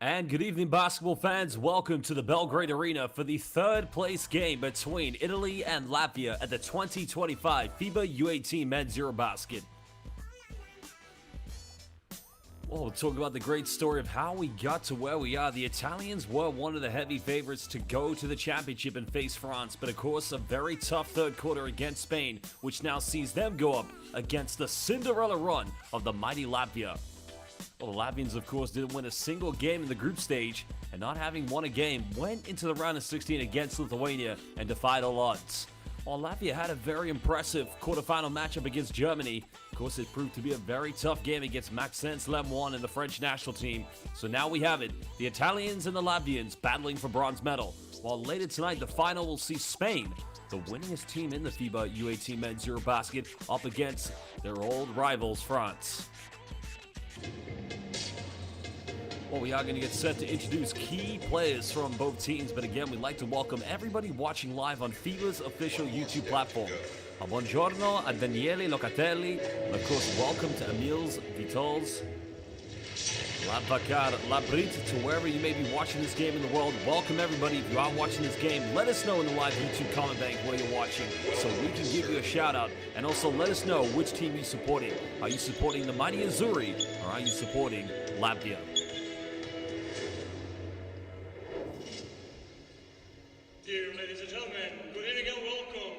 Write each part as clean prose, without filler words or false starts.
And good evening, basketball fans. Welcome to the Belgrade Arena for the third place game between Italy and Latvia at the 2025 FIBA U18 Men's EuroBasket. Well, we'll talk about the great story of how we got to where we are. The Italians were one of the heavy favorites to go to the championship and face France, but of course a very tough third quarter against Spain, which now sees them go up against the Cinderella run of the mighty Latvia. Well, the Latvians, of course, didn't win a single game in the group stage, and not having won a game, went into the round of 16 against Lithuania and defied all odds. While Latvia had a very impressive quarterfinal matchup against Germany, of course, it proved to be a very tough game against Maxence Lemoine and the French national team. So now we have it, the Italians and the Latvians battling for bronze medal. While later tonight, the final will see Spain, the winningest team in the FIBA U18 Men's EuroBasket, up against their old rivals, France. Well, we are going to get set to introduce key players from both teams, but again, we'd like to welcome everybody watching live on FIBA's official YouTube platform. Buongiorno a Daniele Locatelli, and of course, welcome to Emils Vitols, Labakar Labrit, to wherever you may be watching this game in the world. Welcome everybody. If you are watching this game, let us know in the live YouTube comment bank where you're watching so we can give you a shout out, and also let us know which team you're supporting. Are you supporting the mighty Azzurri, or are you supporting Latvia? Dear ladies and gentlemen, good evening and welcome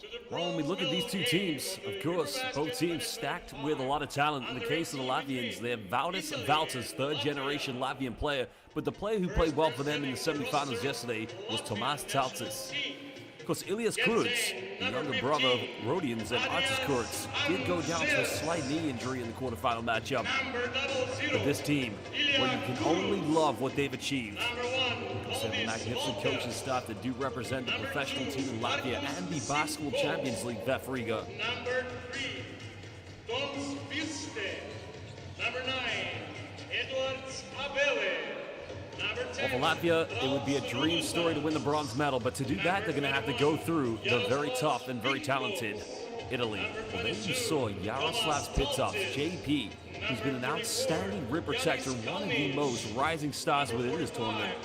to the Well, when we look at these two teams, of course, both teams stacked with a lot of talent. In the case of the Latvians, they have Valdis Valtas, third-generation Latvian player, but the player who played well for them in the semifinals yesterday was Tomas Talcis. Of course, Ilias Kurts, the younger brother of Rodions and Artis Kurts, did go down to a slight knee injury in the quarterfinal matchup. But this team, well, you can only love what they've achieved. They have a magnificent coaching staff that do represent the professional team in Latvia and the Basketball Champions League, VEF Riga. Number 3, Toms Viste. Number 9, Edwards Abele. Number 10. Well, for Latvia, it would be a dream story to win the bronze medal, but to do that, they're going to have to go through the very tough and very talented Italy. Well, then you saw Yaroslav Pitsovs, JP, who's been an outstanding rim protector, one of the most rising stars within this tournament.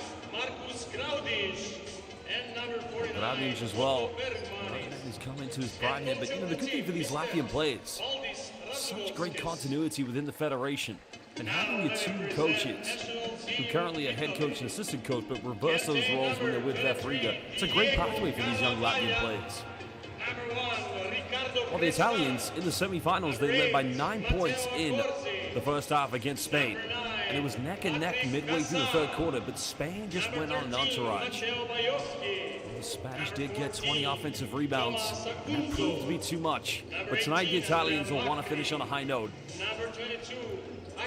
Gradic as well. He's come into his prime here, but you know, the good thing for these Latvian players, such great continuity within the federation, and having your two coaches, who currently are head coach and assistant coach, but reverse those roles when they're with VEF Riga. It's a great pathway for these young Latvian players. Well, the Italians in the semifinals, they led by 9 points in the first half against Spain. And it was neck and neck midway through the third quarter, but Spain just went on an entourage. The Spanish did get 20 offensive rebounds, and that proved to be too much. But tonight, the Italians will want to finish on a high note.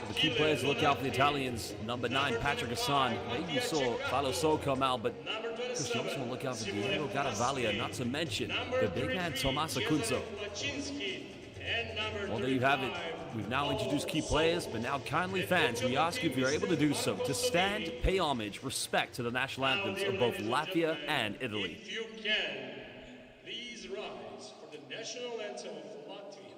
The key players to look out for the Italians, number 9, Patrick Hassan. Maybe you saw Faloso come out, but you also want to look out for Diego Garavaglia, not to mention the big man Tomasa Kunzo. Well, there you have it. We've now introduced key players, but now kindly fans, we ask you if you're able to do so, to stand, pay homage, respect to the national anthems of both Latvia and Italy. If you can, please rise for the national anthem of Latvia.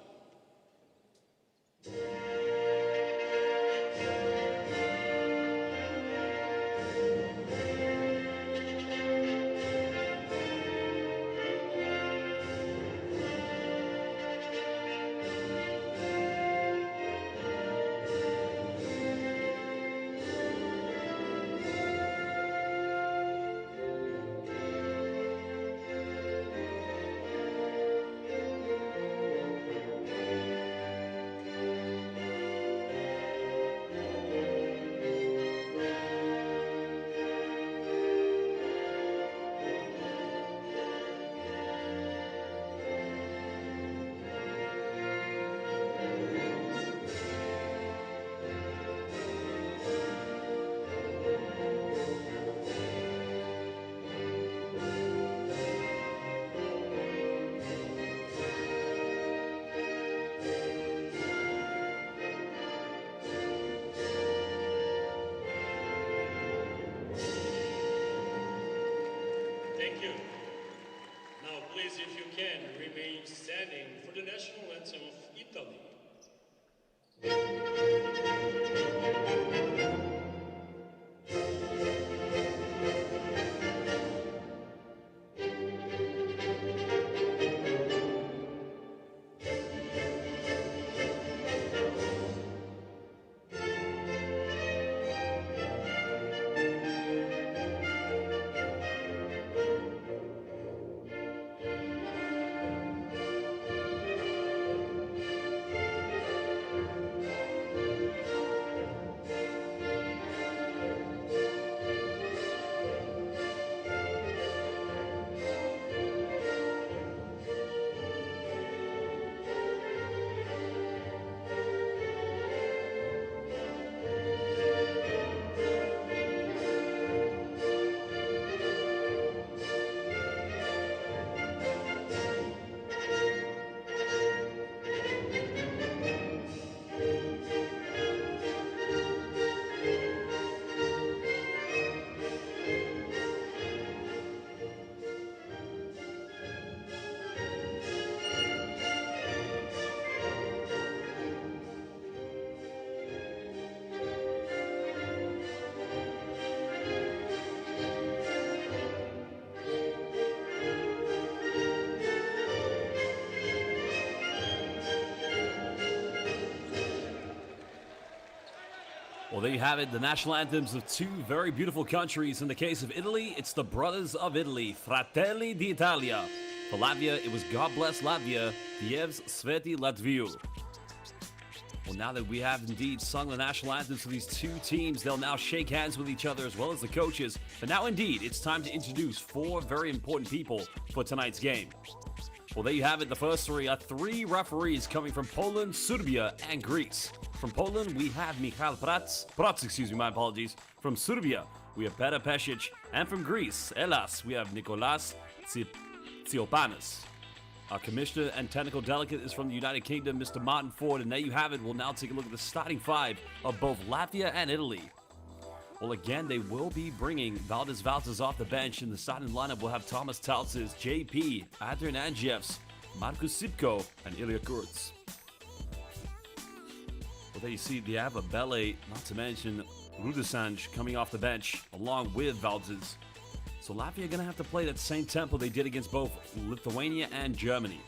Thank you. Now, please, if you can, remain standing for the national anthem of Italy. Well, there you have it, the national anthems of two very beautiful countries. In the case of Italy, it's the Brothers of Italy, Fratelli d'Italia. For Latvia, it was God Bless Latvia, Dievs Sveti Latviu. Well, now that we have indeed sung the national anthems for these two teams, they'll now shake hands with each other as well as the coaches. But now indeed, it's time to introduce four very important people for tonight's game. Well, there you have it. The first three are three referees coming from Poland, Serbia, and Greece. From Poland, we have Michal Protz, my apologies. From Serbia, we have Petar Pesic. And from Greece, Hellas, we have Nicolas Tsioupanis. Our commissioner and technical delegate is from the United Kingdom, Mr. Martin Ford. And there you have it. We'll now take a look at the starting five of both Latvia and Italy. Well, again, they will be bringing Valdis Valters off the bench. In the starting lineup, we'll have Thomas Talsis, JP, Adrian Andrzejewski, Markus Sipko, and Ilya Kurz. Well, there you see Diava Bele, not to mention Rudisanj coming off the bench, along with Valters. So Latvia are going to have to play that same tempo they did against both Lithuania and Germany.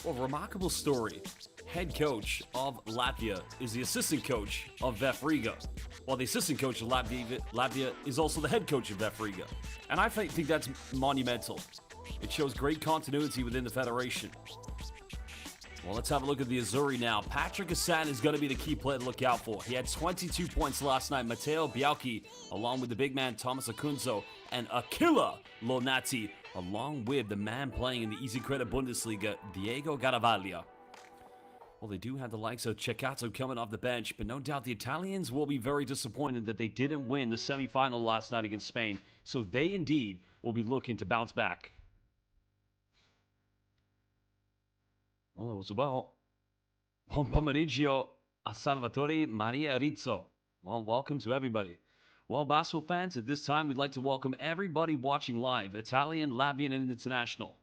Well, remarkable story. Head coach of Latvia is the assistant coach of VF Riga, while the assistant coach of Latvia is also the head coach of VF Riga. And I think that's monumental. It shows great continuity within the federation. Well, let's have a look at the Azzurri now. Patrick Hassan is going to be the key player to look out for. He had 22 points last night. Matteo Bialchi, along with the big man Thomas Akunzo, and Akila Lonati, along with the man playing in the Easy Credit Bundesliga, Diego Garavaglia. Well, they do have the likes of Ceccato coming off the bench, but no doubt the Italians will be very disappointed that they didn't win the semifinal last night against Spain. So they indeed will be looking to bounce back. Well, as well. Buon pomeriggio a Salvatore Maria Rizzo. Well, welcome to everybody. Well, basketball fans, at this time, we'd like to welcome everybody watching live, Italian, Latvian, and international.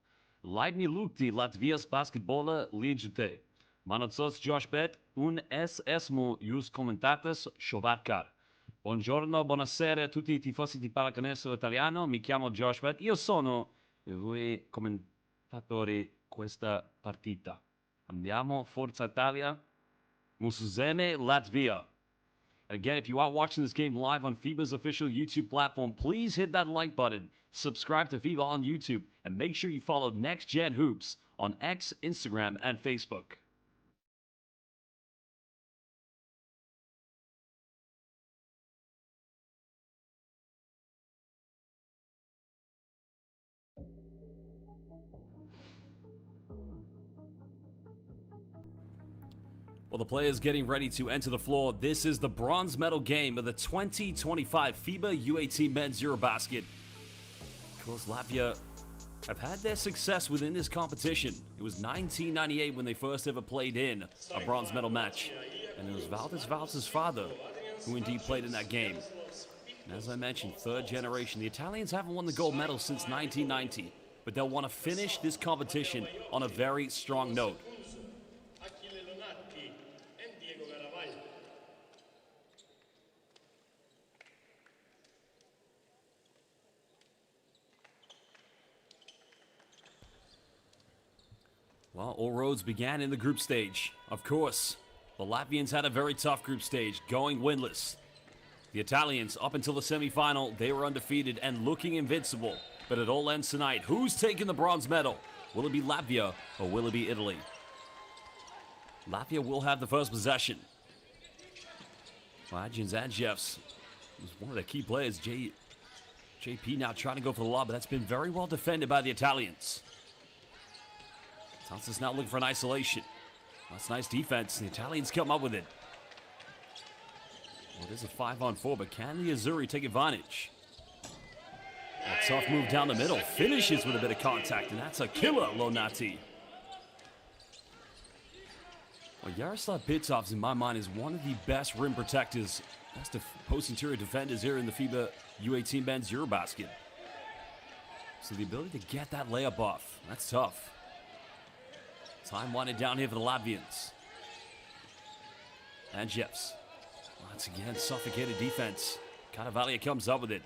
Laimni lūgti Latvijas basketbola līdzjutēji. Mani sauc Josh Bet, un es esmu jūs komentātājs šovakar. Buongiorno, buonasera a tutti I tifosi di pallacanestro italiano. Mi chiamo Josh Bet. Io sono il commentatore questa partita. Andiamo, Forza Italia, Musuzeme, Latvia. Again, if you are watching this game live on FIBA's official YouTube platform, please hit that like button, subscribe to FIBA on YouTube, and make sure you follow Next Gen Hoops on X, Instagram, and Facebook. Well, the players getting ready to enter the floor. This is the bronze medal game of the 2025 FIBA U18 Men's EuroBasket. Of course, Latvia have had their success within this competition. It was 1998 when they first ever played in a bronze medal match. And it was Valdis Valters' father who indeed played in that game. And as I mentioned, third generation. The Italians haven't won the gold medal since 1990, but they'll want to finish this competition on a very strong note. Well, all roads began in the group stage. Of course, the Latvians had a very tough group stage, going winless. The Italians, up until the semifinal, they were undefeated and looking invincible. But it all ends tonight. Who's taking the bronze medal? Will it be Latvia or will it be Italy? Latvia will have the first possession. Adrian Andrzejewski was one of the key players. JP now trying to go for the lob, but that's been very well defended by the Italians. Talsis now looking for an isolation. That's nice defense. The Italians come up with it. Well, it is a 5-on-4, but can the Azzurri take advantage? A tough move down the middle. Finishes with a bit of contact, and that's a killer, Lonati. Well, Yaroslav Pitovs, in my mind, is one of the best rim protectors, best post-interior defenders here in the FIBA U18 Men's EuroBasket. So the ability to get that layup off, that's tough. Time winding down here for the Latvians. And Jeffs. Once again, suffocated defense. Garavaglia comes up with it.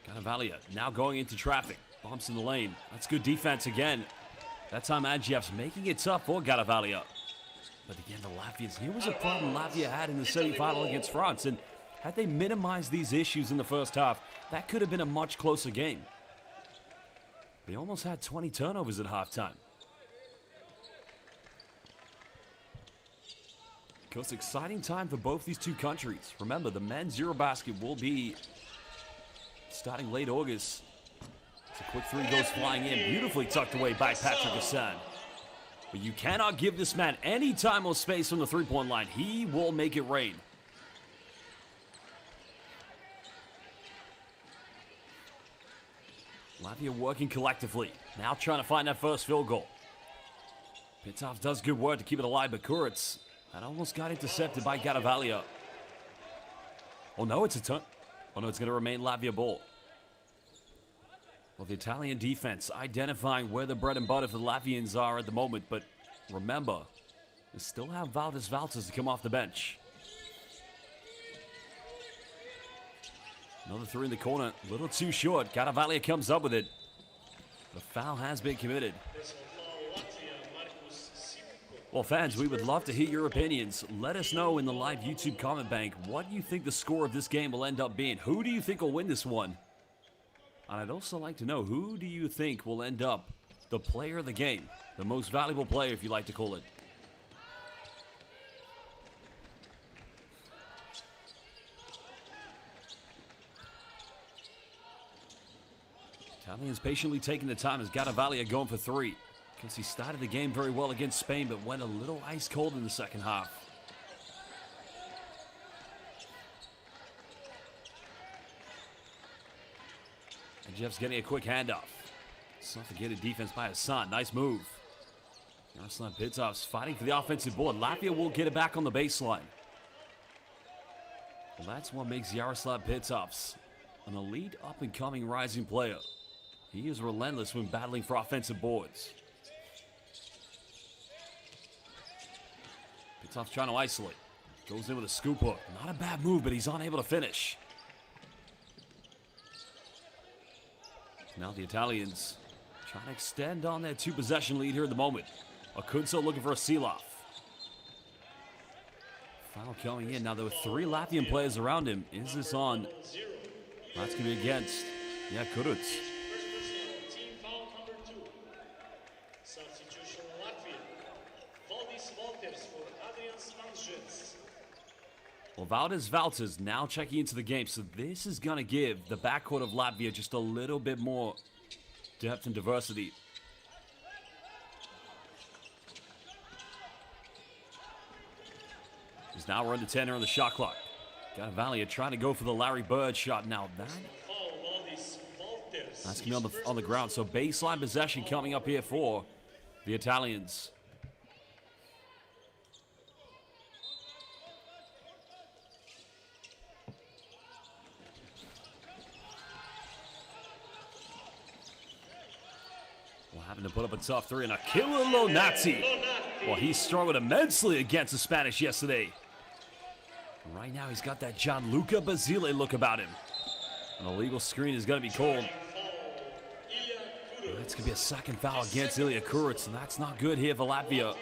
Garavaglia now going into traffic. Bumps in the lane. That's good defense again. That time Adjev's making it tough for Garavalia. But again, the Latvians, here was a problem Latvia had in the semi-final against France, and had they minimized these issues in the first half, that could have been a much closer game. They almost had 20 turnovers at halftime. Of course, exciting time for both these two countries. Remember, the men's EuroBasket will be starting late August. It's a quick three goes flying in, beautifully tucked away by Patrick Hassan. But you cannot give this man any time or space from the three-point line. He will make it rain. Latvia working collectively. Now trying to find that first field goal. Pitov does good work to keep it alive, but Kuritz, that almost got intercepted by Garavalia. Oh no, it's a turn. Oh no, it's going to remain Latvia ball. Well, the Italian defense identifying where the bread and butter for the Latvians are at the moment, but remember, they still have Valdes Valters to come off the bench. Another three in the corner, a little too short. Garavalia comes up with it. The foul has been committed. Well, fans, we would love to hear your opinions. Let us know in the live YouTube comment bank what you think the score of this game will end up being. Who do you think will win this one? And I'd also like to know, who do you think will end up the player of the game? The most valuable player, if you like to call it. Italians patiently taking the time as Garavalia going for three. Because he started the game very well against Spain, but went a little ice cold in the second half. And Jeff's getting a quick handoff. Suffocated defense by Hassan. Nice move. Yaroslav Pitov's fighting for the offensive board. Latvia will get it back on the baseline. Well, that's what makes Yaroslav Pitovs an elite up-and-coming rising player. He is relentless when battling for offensive boards. Pitov's trying to isolate. Goes in with a scoop hook. Not a bad move, but he's unable to finish. Now the Italians trying to extend on their two-possession lead here at the moment. Akunso looking for a seal-off. Foul coming in. Now there were three Latvian players around him. Is this on? That's going to be against. Yeah, Kuritz. Team foul number 2. Substitution Latvia. Valdes Valters for Adrian Smansjets. Well, Valdes Valters now checking into the game, so this is going to give the backcourt of Latvia just a little bit more depth and diversity. He's now run the 10 on the shot clock. Garavalia trying to go for the Larry Bird shot. Now that's going to be on the ground, so baseline possession coming up here for the Italians. Having to put up a tough three, and a killer Lonati. Well, he struggled immensely against the Spanish yesterday. Right now, he's got that Gianluca Basile look about him. An illegal screen is going to be called. That's going to be a second foul against Ilya Kuritz, and that's not good here for Latvia.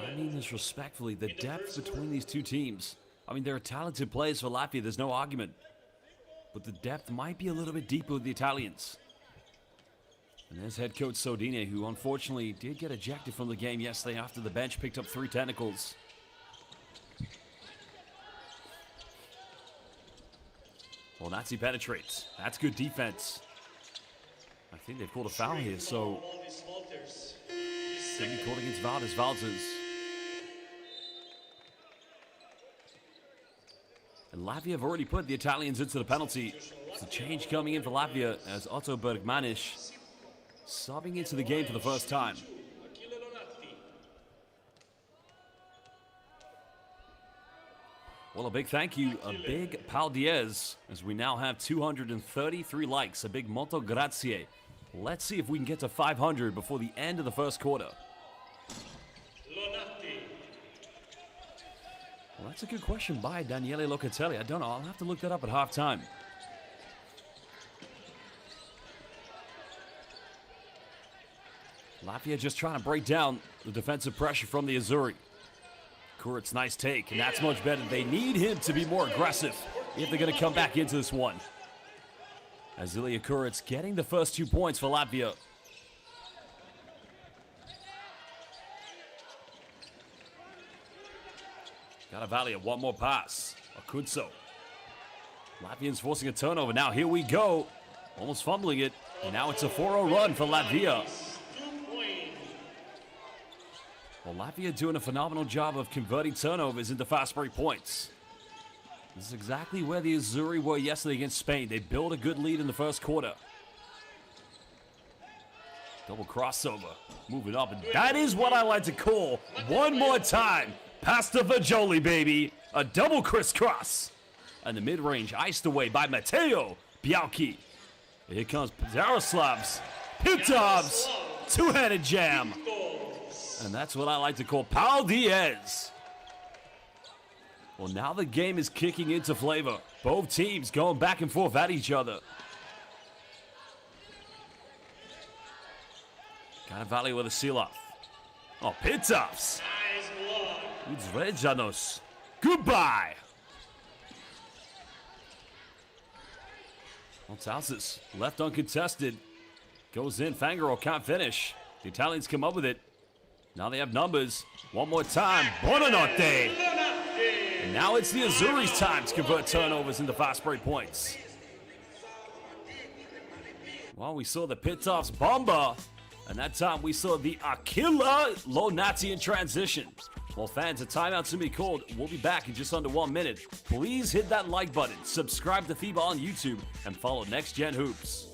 I mean this respectfully, the depth between these two teams. I mean, there are talented players for Latvia, there's no argument. But the depth might be a little bit deeper with the Italians. And there's head coach Sodine, who unfortunately did get ejected from the game yesterday after the bench picked up 3 technicals. Well, Nazi penetrates. That's good defense. I think they've called a foul here, so it's going to be called against Valdes Valters. And Latvia have already put the Italians into the penalty. It's a change coming in for Latvia as Otto Bergmanish subbing into the game for the first time. Well, a big thank you, a big Pal Diaz, as we now have 233 likes. A big molto grazie. Let's see if we can get to 500 before the end of the first quarter. Well, that's a good question by Daniele Locatelli. I don't know. I'll have to look that up at halftime. Latvia just trying to break down the defensive pressure from the Azzurri. Kuric's nice take, and that's much better. They need him to be more aggressive if they're going to come back into this one. As Ilya Kuric's getting the first 2 points for Latvia. Valia, one more pass. Akutso. Latvians forcing a turnover. Now here we go. Almost fumbling it. And now it's a 4-0 run for Latvia. Well, Latvia doing a phenomenal job of converting turnovers into fast break points. This is exactly where the Azzurri were yesterday against Spain. They built a good lead in the first quarter. Double crossover. Moving up. And that is what I like to call, one more time, past the Vajoli, baby. A double crisscross. And the mid-range iced away by Mateo Białki. Here comes Jaroslav's Pitov's two-handed jam. And that's what I like to call Pau Diaz. Well, now the game is kicking into flavor. Both teams going back and forth at each other. Valia with a seal-off. Oh, Pitov's. Udzrejanos. Goodbye. Well, Tausas left uncontested. Goes in. Fangaro can't finish. The Italians come up with it. Now they have numbers. One more time. Buonanotte. And now it's the Azzurri's time to convert turnovers into fast break points. Well, we saw the Pitov's bomba. And that time we saw the Aquila Lonati in transition. Well, fans, a timeout's going to be called. We'll be back in just under 1 minute. Please hit that like button, subscribe to FIBA on YouTube, and follow Next Gen Hoops.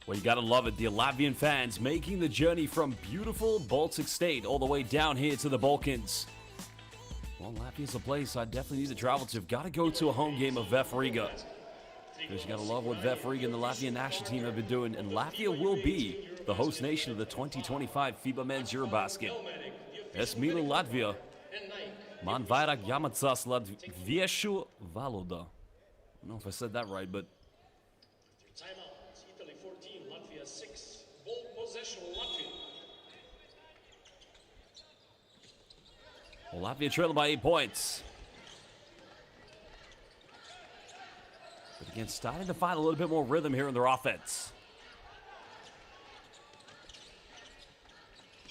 Well, you gotta love it. The Latvian fans making the journey from beautiful Baltic state all the way down here to the Balkans. Well, Latvia's a place I definitely need to travel to. I've got to go to a home game of VF Riga. Because you gotta love what VF Riga and the Latvian national team have been doing. And Latvia will be the host nation of the 2025 FIBA Men's EuroBasket. Es mīlu Latviju. Man vairāk jāmācās latviešu valoda. I don't know if I said that right, but Timeout. Italy 14, Latvia 6. Ball possession, Latvia. well, Latvia trailing by 8 points. But again, starting to find a little bit more rhythm here in their offense.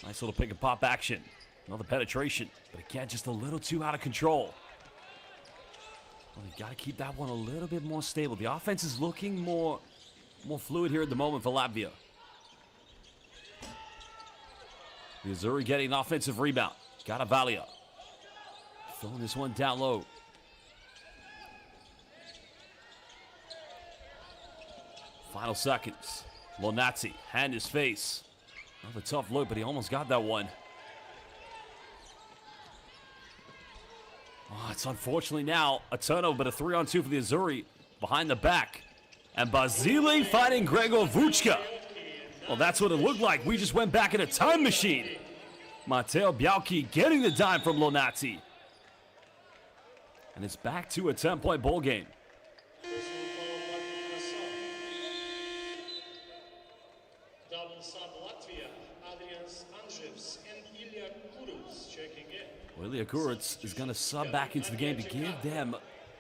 Nice little pick and pop action. Another penetration. But again, just a little too out of control. Well, you got to keep that one a little bit more stable. The offense is looking more fluid here at the moment for Latvia. The Azzurri getting an offensive rebound. Valia throwing this one down low. Final seconds. Lonati, hand his face. Another tough look, but he almost got that one. Oh, it's unfortunately now a turnover, but a 3-on-2 for the Azzurri behind the back. And Basile fighting Gregor Vučka. Well, that's what it looked like. We just went back in a time machine. Mateo Białki getting the dime from Lonati. And it's back to a 10-point ball game. Double sub Latvia. Adrians Andrzejs and Ilya Kuric's checking in. Well, Ilya Kuric is going to sub back into the game to give them,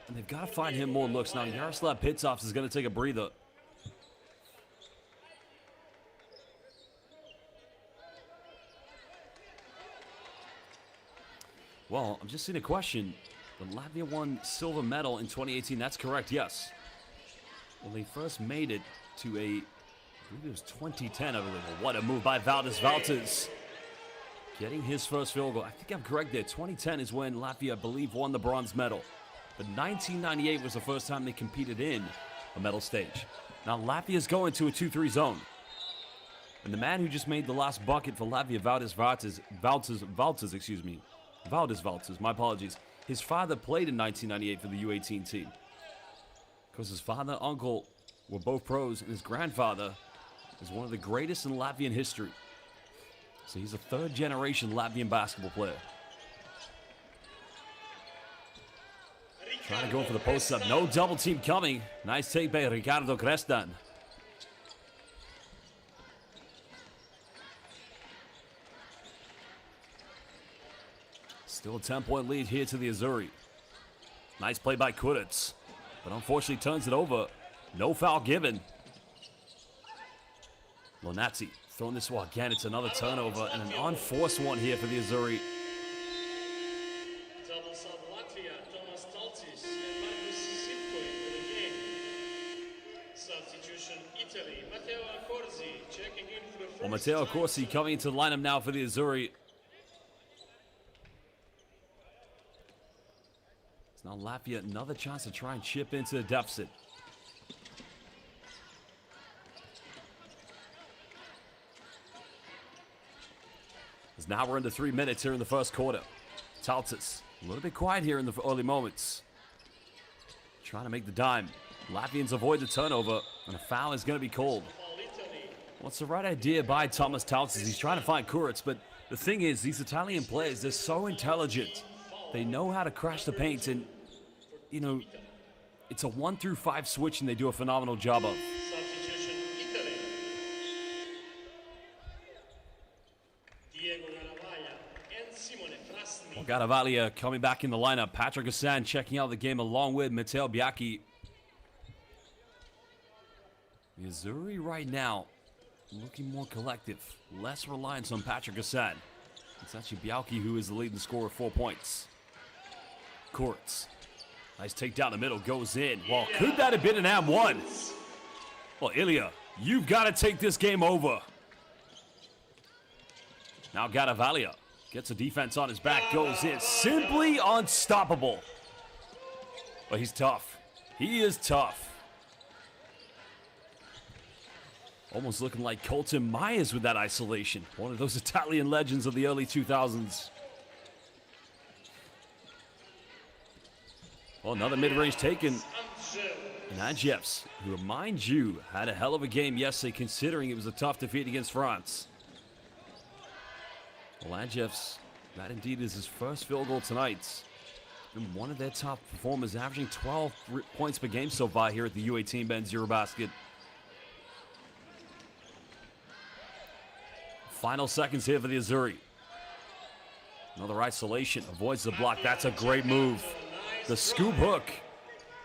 and they've got to find him more looks. Now, Jaroslav Pitov's is going to take a breather. Well, I'm just seeing a question. The Latvia won silver medal in 2018. That's correct, yes. Well, they first made it to I believe it was 2010, I believe. What a move by Valdes Valters. getting his first field goal. I think I'm correct there. 2010 is when Latvia, I believe, won the bronze medal. But 1998 was the first time they competed in a medal stage. Now Latvia's going to a 2-3 zone. And the man who just made the last bucket for Latvia, Valdis Valters, my apologies. His father played in 1998 for the U18 team. Because his father and uncle were both pros, and his grandfather is one of the greatest in Latvian history. So he's a third-generation Latvian basketball player. Trying to go for the post-up. No double team coming. Nice take by Ricardo Crestan. Still a 10-point lead here to the Azzurri. Nice play by Kuric, but unfortunately turns it over. No foul given. Lonazzi throwing this one again. It's another turnover and an unforced one here for the Azzurri. Double sub Latvia, Tomas Talcis and Markus Sipko into the game. Substitution Italy, Matteo Accorsi checking in for the first Well, Matteo Accorsi coming into the lineup now for the Azzurri. It's now Latvia another chance to try and chip into the deficit. As now we're into 3 minutes here in the first quarter. Taltis, a little bit quiet here in the early moments. Trying to make the dime. Latvians avoid the turnover, and a foul is going to be called. Well, it's the right idea by Thomas Taltis. He's trying to find Kuric, but the thing is, these Italian players, they're so intelligent. They know how to crash the paint, and, you know, it's a 1 through 5 switch, and they do a phenomenal job of. substitution Italy. Diego Garavaglia and Simone Frasni. Well, Garavaglia coming back in the lineup. Patrick Hassan checking out the game along with Matteo Bianchi. The Azzurri right now looking more collective. Less reliance on Patrick Hassan. It's actually Bianchi who is the leading scorer, 4 points. Kuric. Nice take down the middle, goes in. Well, could that have been an M1? Well, Ilya, you've got to take this game over. Now Garavaglia gets a defense on his back, goes in. Simply unstoppable. But he's tough. He is tough. Almost looking like Colton Myers with that isolation. One of those Italian legends of the early 2000s. Well, another mid-range taken. And Adjevs, who, mind you, had a hell of a game yesterday considering it was a tough defeat against France. Well, Adjevs, that indeed is his first field goal tonight. And one of their top performers, averaging 12 points per game so far here at the U18 men's EuroBasket. Final seconds here for the Azzurri. Another isolation, avoids the block. That's a great move. The scoop hook,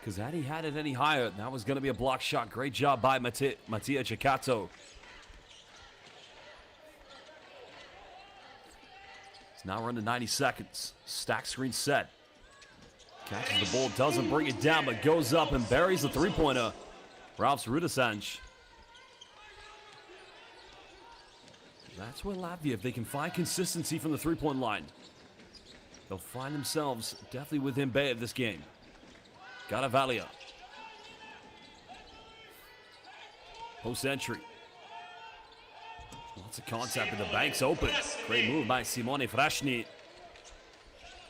because had he had it any higher, that was going to be a block shot. Great job by Mattia Ceccato. So now we're into 90 seconds. Stack screen set. Catches the ball, doesn't bring it down, but goes up and buries the three-pointer. Ralphs Rudisanj. That's where Latvia, if they can find consistency from the three-point line, they'll find themselves definitely within bay of this game. Garavaglia. Post entry. Lots of contact, but the bank's open. Great move by Simone Frasni.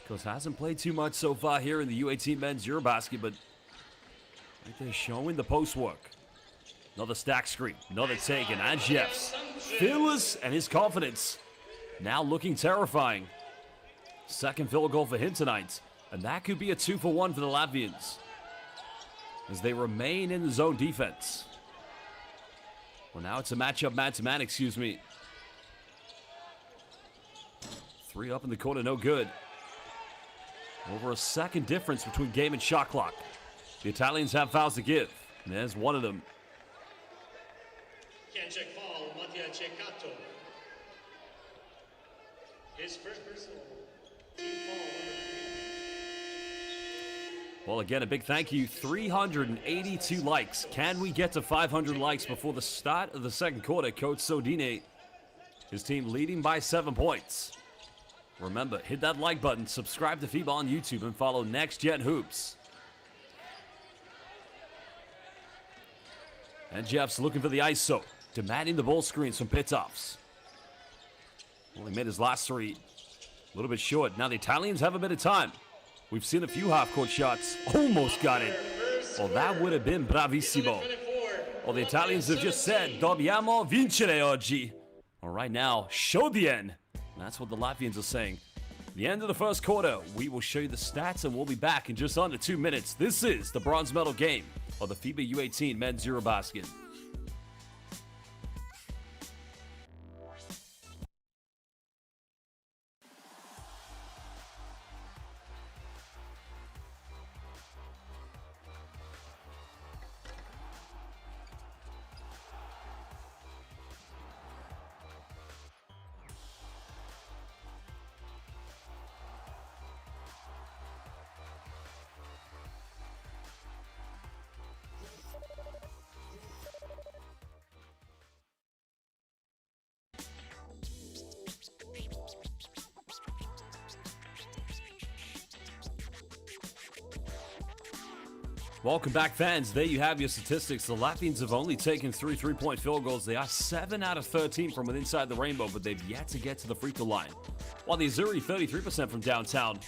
Because hasn't played too much so far here in the U18 men's EuroBasket, but right there showing the post work. Another stack screen, another take, and Adjevs, fearless, and his confidence now looking terrifying. Second field goal for him tonight, and that could be a 2-for-1 for the Latvians as they remain in the zone defense. Well, now it's a matchup man-to-man, excuse me. 3 up in the corner, no good. Over a second difference between game and shot clock. The Italians have fouls to give, and there's one of them. Can check foul, Mattia Ceccato. His first personal team foul, number 3. Well, again, a big thank you. 382 likes. Can we get to 500 likes before the start of the second quarter? Coach Sodine, his team leading by 7 points. Remember, hit that like button, subscribe to FIBA on YouTube, and follow Next Gen Hoops. And Jeff's looking for the ISO, demanding the ball screens from Pitoffs. Only made his last three. A little bit short. Now the Italians have a bit of time. We've seen a few half-court shots. Almost got it. Well, that would have been bravissimo. Well, the Italians have just said, dobbiamo vincere oggi. Well, right now, shodien. That's what the Latvians are saying. The end of the first quarter, we will show you the stats, and we'll be back in just under 2 minutes. This is the bronze medal game of the FIBA U18 Men's EuroBasket. Welcome back, fans. There you have your statistics. The Latvians have only taken 3 3-point field goals. They are 7 out of 13 from inside the rainbow, but they've yet to get to the free throw line. While the Azzurri, 33% from downtown.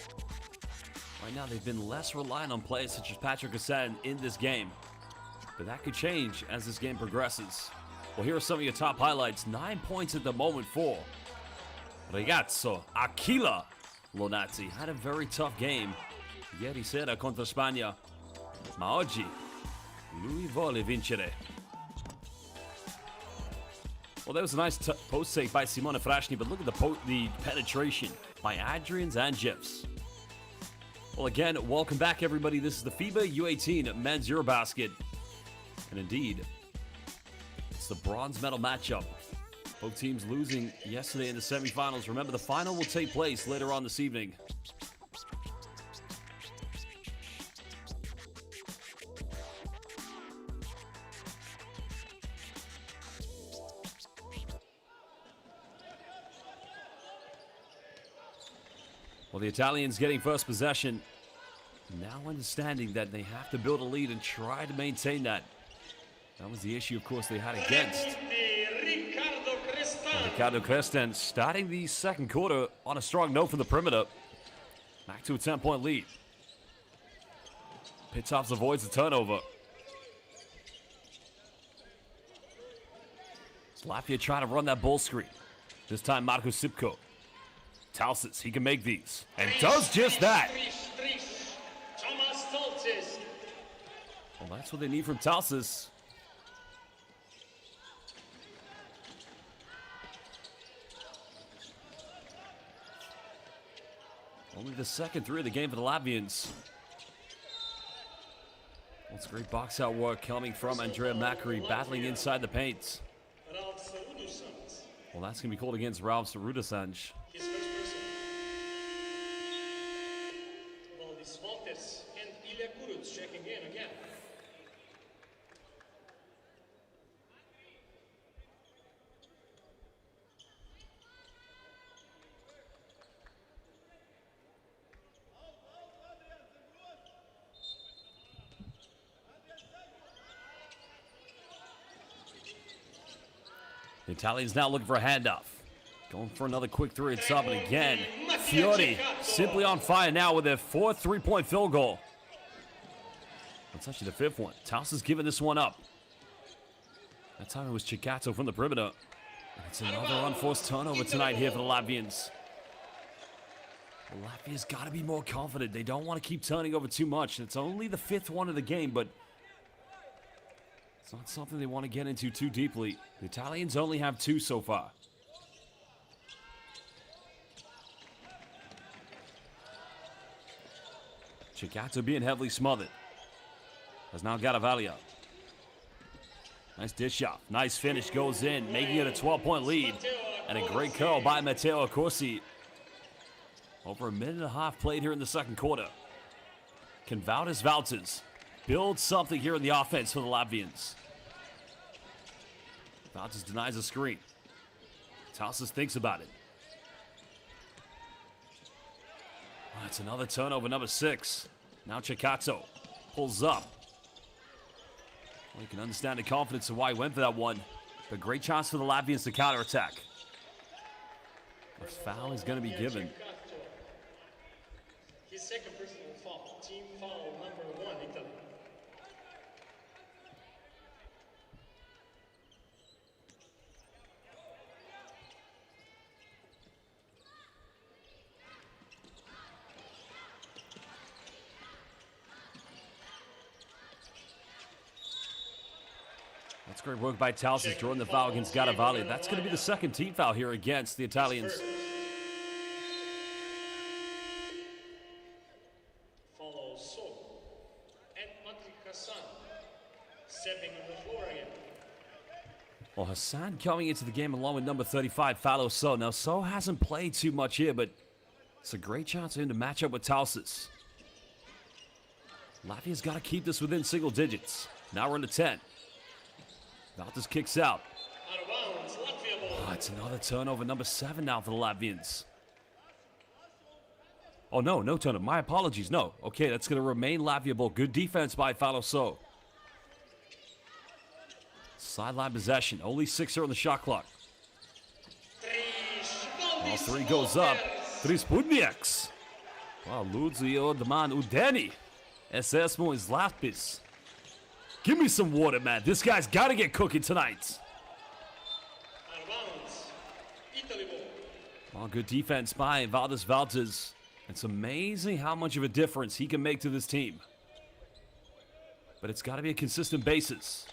Right now, they've been less reliant on players such as Patrick Hassan in this game. But that could change as this game progresses. Well, here are some of your top highlights. 9 points at the moment for Ragazzo Aquila Lonazzi. Had a very tough game. Ieri sera contra Spagna. Ma oggi lui vuole vincere. Well, that was a nice post take by Simone Frasni, but look at the penetration by Adrian Zanjevs. Well, again, welcome back, everybody. This is the FIBA U18 Men's EuroBasket. And indeed, it's the bronze medal matchup. Both teams losing yesterday in the semifinals. Remember, the final will take place later on this evening. Well, the Italians getting first possession, now understanding that they have to build a lead and try to maintain that. That was the issue, of course, they had against Ricardo Creston, starting the second quarter on a strong note from the perimeter. Back to a 10-point lead. Pitoffs avoids the turnover. Latvia trying to run that ball screen. This time, Marko Sipko. Talsis, he can make these, and does just that. Well, that's what they need from Talsis. Only the second three of the game for the Latvians. That's great box out work coming from Andrea Macri, battling inside the paint. Well, that's going to be called against Ralph Rudasanj. Checking in again. The Italians now looking for a handoff. Going for another quick three. It's up, and again, Fiori simply on fire now with their fourth 3-point field goal. That's actually the fifth one. Taus is giving this one up. That time it was Chicato from the perimeter. And it's another unforced turnover tonight here for the Latvians. The Latvia's got to be more confident. They don't want to keep turning over too much. It's only the fifth one of the game, but it's not something they want to get into too deeply. The Italians only have 2 so far. Chicato being heavily smothered. Has now got Avalia. Nice dish off. Nice finish goes in, making it a 12-point lead. And a great curl by Matteo Accorsi. Over a minute and a half played here in the second quarter. Can Valdes Valters build something here in the offense for the Latvians? Valters denies a screen. Talsis thinks about it. Oh, it's another turnover, number 6. Now Ceccato pulls up. Well, you can understand the confidence of why he went for that one. But great chance for the Latvians to counterattack. A foul is going to be given. His second personal foul. Team foul number 1, Italy. That's great work by Towson's drawing the foul against Garavaglia. That's going to be the second team foul here against the Italians. Follow So. And Patrick Hassan. Stepping on the floor again. Well, Hassan coming into the game along with number 35, Falo So. Now, So hasn't played too much here, but it's a great chance for him to match up with Tausis. Latvia's got to keep this within single digits. Now we're into 10. Valtis kicks out. Out of bounds, Latvia ball. Oh, it's another turnover, number 7 now for the Latvians. Oh, no turnover. My apologies. No. Okay, that's going to remain Latvia ball. Good defense by Falo So. Sideline possession. Only 6 are on the shot clock. All 3 goes up. 3 Spudnieks. Wow, Ludzio Daman Udeni. SSMO is Lapis. Give me some water, man. This guy's got to get cooking tonight. Out of bounds, Italy ball. Well, good defense by Valdes Valtes. It's amazing how much of a difference he can make to this team. But it's got to be a consistent basis.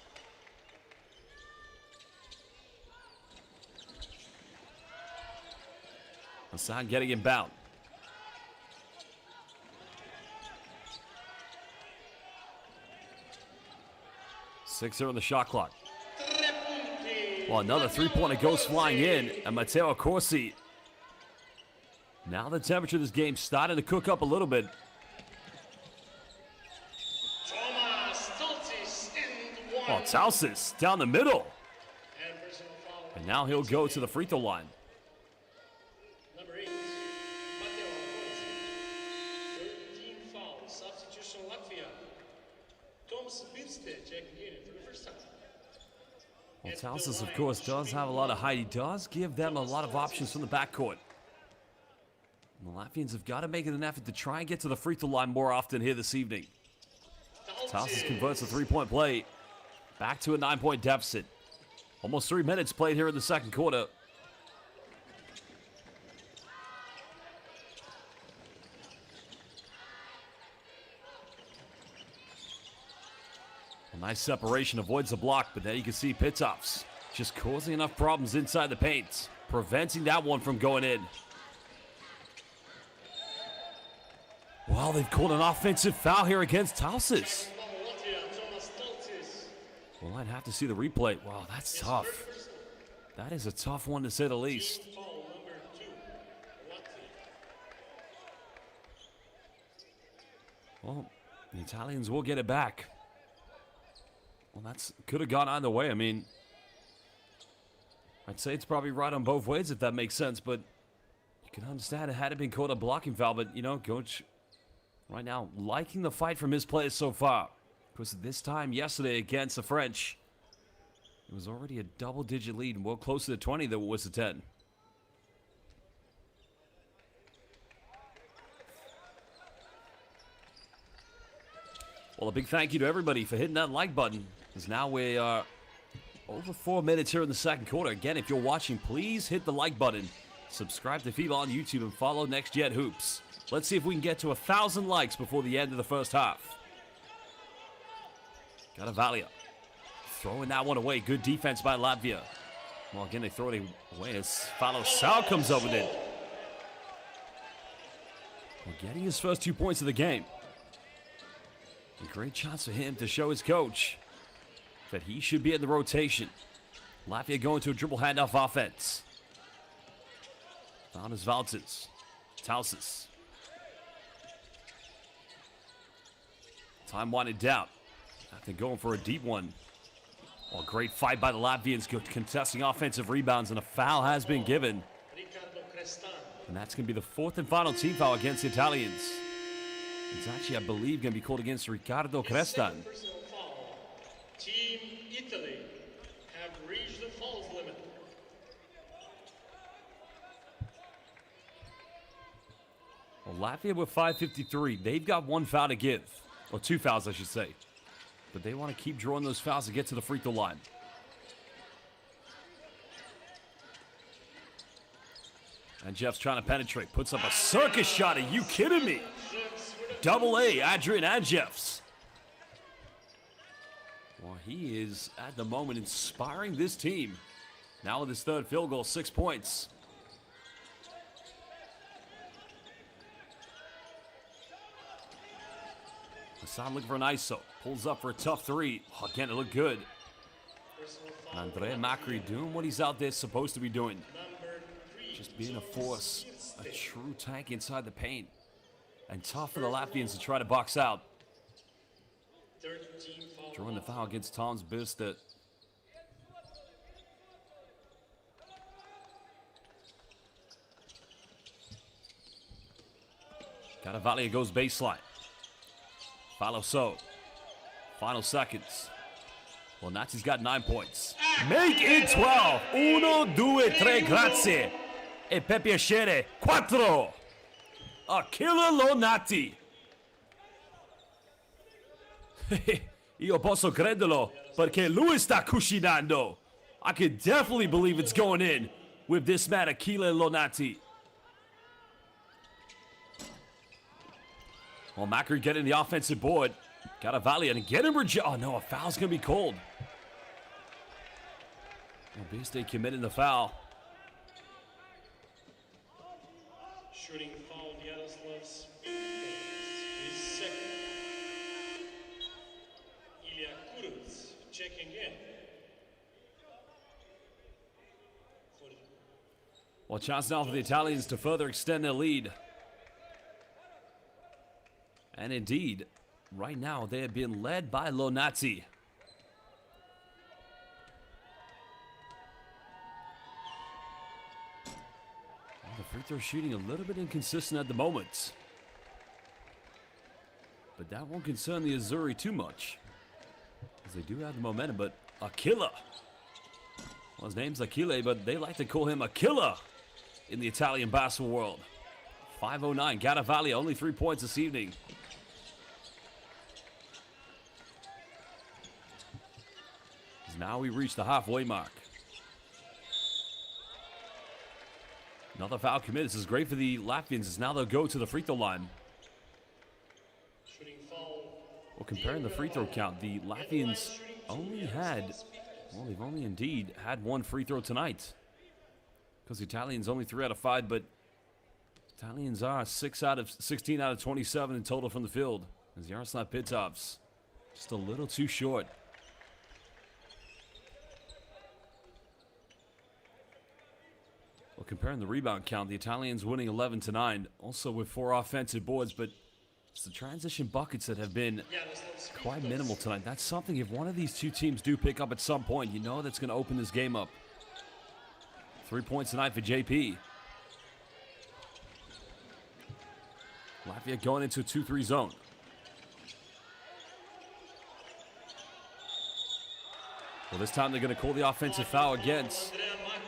Hassan getting inbound. Six on the shot clock. Well, another three-pointer goes flying in, and Matteo Corsi. Now the temperature of this game starting to cook up a little bit. Oh, Tausis down the middle. And now he'll go to the free throw line. Number 8, Matteo Corsi. 13 fouls. Substitution Latvia. Thomas Birste checking in for the first time. Well, Tausis, of course, does have a lot of height. He does give them a lot of options from the backcourt. And the Latvians have got to make it an effort to try and get to the free throw line more often here this evening. Tausis converts a three-point play. Back to a 9-point deficit. Almost 3 minutes played here in the second quarter. A nice separation, avoids the block, but there you can see Pitoffs just causing enough problems inside the paint, preventing that one from going in. Well, they've called an offensive foul here against Tausis. Well, I'd have to see the replay. Wow, that's tough. That is a tough one to say the least. Well, the Italians will get it back. Well, that's could have gone either way. I mean, I'd say it's probably right on both ways if that makes sense, but you can understand it had it been called a blocking foul, but, you know, Coach right now liking the fight from his players so far. Because this time yesterday against the French, it was already a double-digit lead and well closer to 20 than it was to 10. Well, a big thank you to everybody for hitting that like button, because now we are over 4 minutes here in the second quarter. Again, if you're watching, please hit the like button. Subscribe to FIBA on YouTube and follow Next Gen Hoops. Let's see if we can get to 1,000 likes before the end of the first half. Garavaglia throwing that one away. Good defense by Latvia. Well, again, they throw it away as Falo So comes up with it. Well, getting his first 2 points of the game. A great chance for him to show his coach that he should be in the rotation. Latvia going to a dribble handoff offense. Found his Valtis. Tausis. Time winding down. They're going for a deep one. Well, great fight by the Latvians, contesting offensive rebounds, and a foul has been given. And that's going to be the fourth and final team foul against the Italians. It's actually, I believe, going to be called against Riccardo Crestan. Personal foul. Team Italy have reached the fouls limit. Well, Latvia with 5:53. They've got one foul to give. Or two fouls, I should say. But they want to keep drawing those fouls to get to the free throw line. And Jeff's trying to penetrate. Puts up a circus shot. Are you kidding me? Double A, Adrian Adjeffs. Well, he is, at the moment, inspiring this team. Now with his third field goal, 6 points. Hassan looking for an ISO. Pulls up for a tough three. Oh, again, it looked good. Andrea Macri doing what he's out there supposed to be doing. Just being a force, a true tank inside the paint. And tough for the Latvians to try to box out. Drawing the foul against Tom's Bistet. Caravaggio goes baseline. Follow so. Final seconds. Well, Nazi's got 9 points. Make it 12. 1, 2, 3, grazie. E per piacere, 4. Achille Lonati. Io posso crederlo perché lui sta cucinando. I could definitely believe it's going in with this man, Achille Lonati. Well, Macri getting the offensive board. Got a volley and again oh no, a foul's gonna be called. Well, B-State committing the foul. Shooting foul, Yaroslav's his second. Ilya Kuruz checking in. Well, chance now for the Italians to further extend their lead. And indeed, right now they have been led by Lonati. Well, the free throw shooting a little bit inconsistent at the moment. But that won't concern the Azzurri too much, as they do have the momentum. But Achille, well, his name's Achille, but they like to call him Achille in the Italian basketball world. 5:09, Caravaggio, only 3 points this evening. Now we reach the halfway mark. Another foul committed. This is great for the Latvians, as now they'll go to the free throw line. Well, comparing the free throw count, the Latvians only had, well, they've only indeed had one free throw tonight. Because the Italians only 3 out of 5, but Italians are 16 out of 27 in total from the field. As Yaroslav Pitovs just a little too short. Well, comparing the rebound count, the Italians winning 11-9, also with 4 offensive boards, but it's the transition buckets that have been quite minimal tonight. That's something, if one of these two teams do pick up at some point, you know that's going to open this game up. 3 points tonight for JP. Latvia going into a 2-3 zone. Well, this time they're going to call the offensive foul against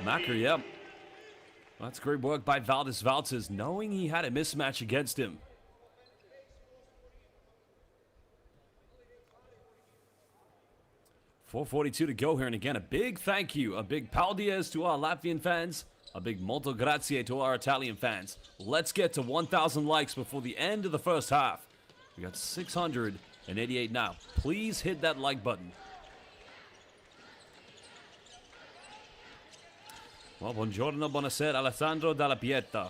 Macri, yep. Well, that's great work by Valdis Valters, knowing he had a mismatch against him. .442 to go here, and again, a big thank you, a big paldies to our Latvian fans, a big molto grazie to our Italian fans. Let's get to 1,000 likes before the end of the first half. We got 688 now. Please hit that like button. Well, buongiorno, buonasera, Alessandro Dalla Pieta.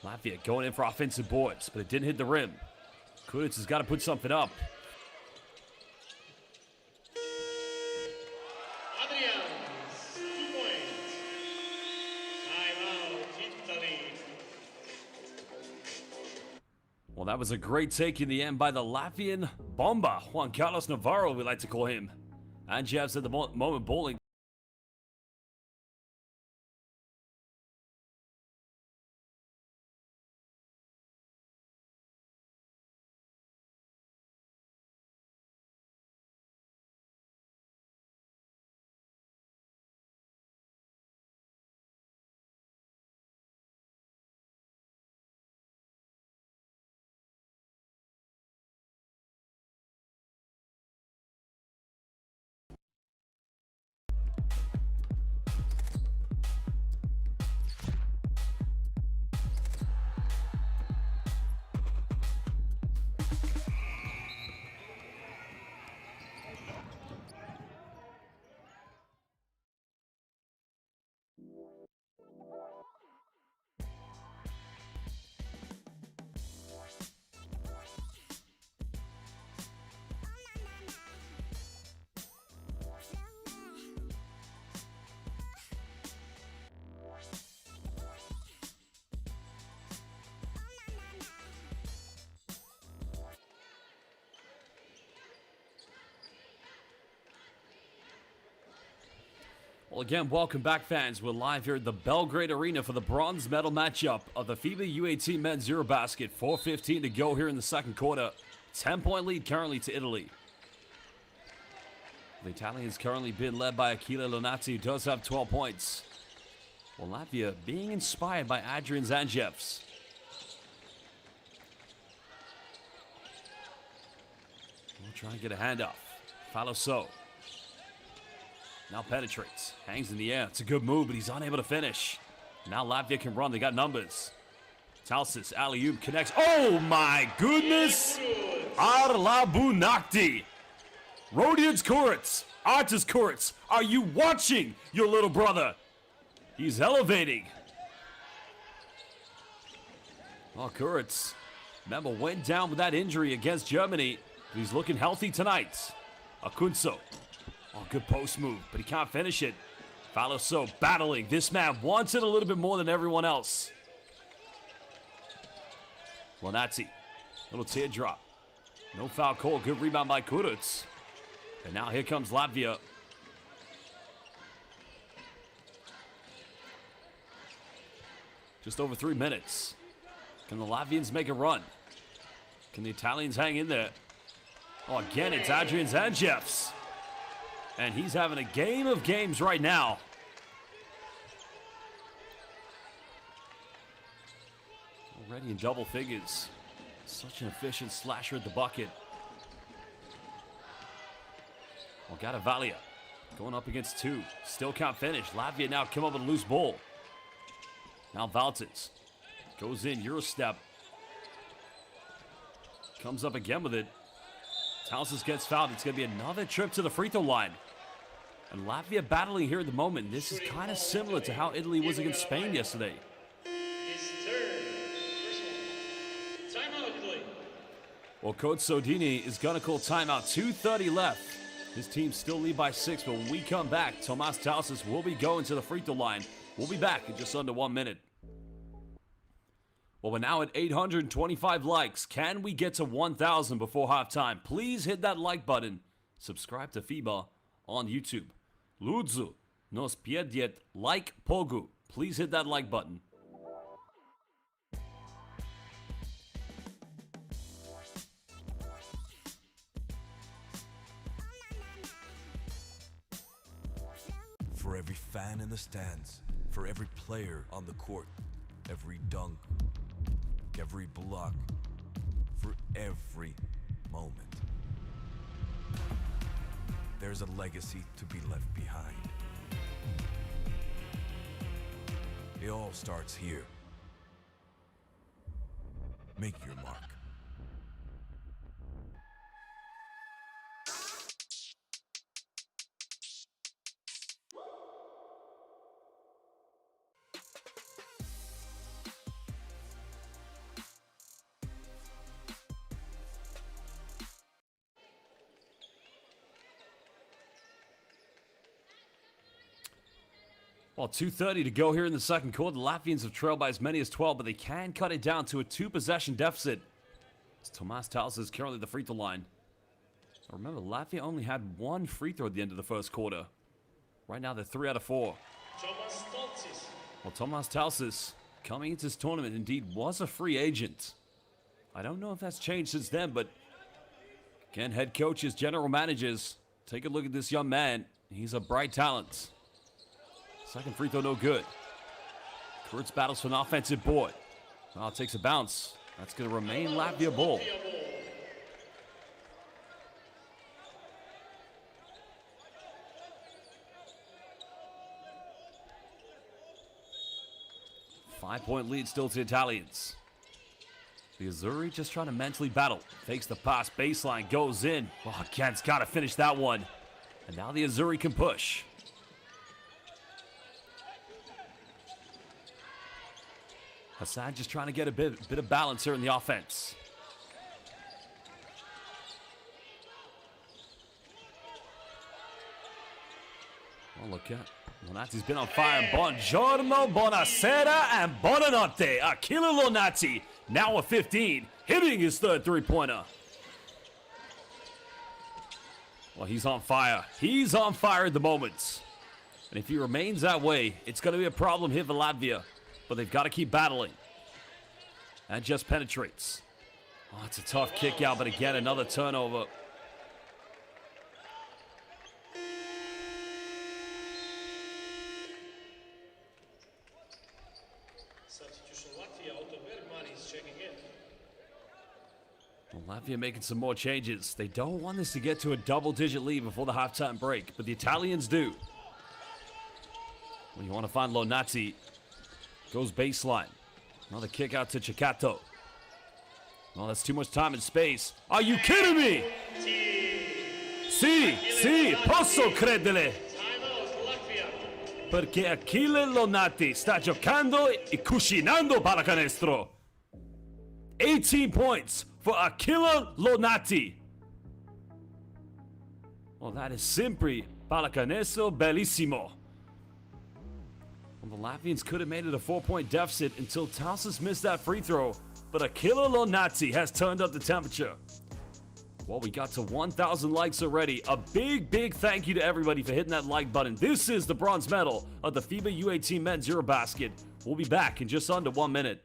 Latvia going in for offensive boards, but it didn't hit the rim. Kudic has got to put something up. Adrian's 2 points. Timeout, Italy. Well, that was a great take in the end by the Latvian Bomba, Juan Carlos Navarro, we like to call him. And Jeff's at the moment bowling. Well, again, welcome back, fans. We're live here at the Belgrade Arena for the bronze medal matchup of the FIBA U18 Men's EuroBasket. 4:15 to go here in the second quarter. 10-point lead currently to Italy. The Italians currently being led by Achille Lonati, who does have 12 points. Well, Latvia being inspired by Adrian Zanjevs. We'll try and get a handoff. Faloso. Now penetrates. Hangs in the air. It's a good move, but he's unable to finish. Now Latvia can run. They got numbers. Talsis, alley-oop connects. Oh my goodness! Arlabunakti. Rodians Kuritz. Artis Kuritz. Are you watching your little brother? He's elevating. Oh, Kuritz. Remember, went down with that injury against Germany. But he's looking healthy tonight. Akunso. Oh, good post move, but he can't finish it. Faloso battling. This man wants it a little bit more than everyone else. Lonati. Little teardrop. No foul call. Good rebound by Kuritz. And now here comes Latvia. Just over 3 minutes. Can the Latvians make a run? Can the Italians hang in there? Oh, again, it's Adrian Zanjevs. And he's having a game of games right now. Already in double figures. Such an efficient slasher at the bucket. Well, Gattavalia going up against two. Still can't finish. Latvia now come up with a loose ball. Now Valtins goes in, Eurostep. Comes up again with it. Talsis gets fouled. It's going to be another trip to the free throw line. And Latvia battling here at the moment. This is kind of similar to how Italy was against Spain yesterday. Well, Coach Sodini is going to call timeout. 2:30 left. His team still lead by 6, but when we come back, Tomas Talsis will be going to the free throw line. We'll be back in just under 1 minute. Well, we're now at 825 likes. Can we get to 1,000 before halftime? Please hit that like button. Subscribe to FIBA on YouTube. Ludzu, nos piediet like pogu. Please hit that like button. For every fan in the stands, for every player on the court, every dunk, every block, for every moment, there's a legacy to be left behind. It all starts here. Make your mark. Well, 2:30 to go here in the second quarter. The Latvians have trailed by as many as 12, but they can cut it down to a 2-possession deficit. As Tomas Talsis is currently the free throw line. Remember, Latvia only had 1 free throw at the end of the first quarter. Right now, they're 3 out of 4. Well, Tomas Talsis, coming into this tournament, indeed was a free agent. I don't know if that's changed since then, but again, head coaches, general managers, take a look at this young man. He's a bright talent. Second free throw, no good. Kurtz battles for an offensive board. Well, it takes a bounce. That's going to remain Latvia ball. Five-point lead still to the Italians. The Azzurri just trying to mentally battle. Fakes the pass, baseline, goes in. Oh, Kent's got to finish that one. And now the Azzurri can push. Hassan just trying to get a bit of balance here in the offense. Oh, look at Lonati's been on fire. Buongiorno, buonasera, and buonanotte. Achille Lonati, now a 15, hitting his third three-pointer. Well, he's on fire. He's on fire at the moment. And if he remains that way, it's going to be a problem here for Latvia. But they've got to keep battling. That just penetrates. Oh, it's a tough kick out, but again, another turnover. Substitution Latvia, Otto Bergman is checking in. Well, Latvia making some more changes. They don't want this to get to a double-digit lead before the halftime break, but the Italians do. Well, you want to find Lonati. Goes baseline. Another kick out to Ceccato. Oh, that's too much time and space. Are you kidding me? Sì, posso credere. Perché Achille Lonati sta giocando e cucinando pallacanestro. 18 points for Achille Lonati. Well, that is sempre pallacanestro bellissimo. Well, the Latvians could have made it a 4-point deficit until Tausas missed that free throw, but Achille Lonati has turned up the temperature. Well, we got to 1,000 likes already. A big thank you to everybody for hitting that like button. This is the bronze medal of the FIBA U18 Men's EuroBasket. We'll be back in just under 1 minute.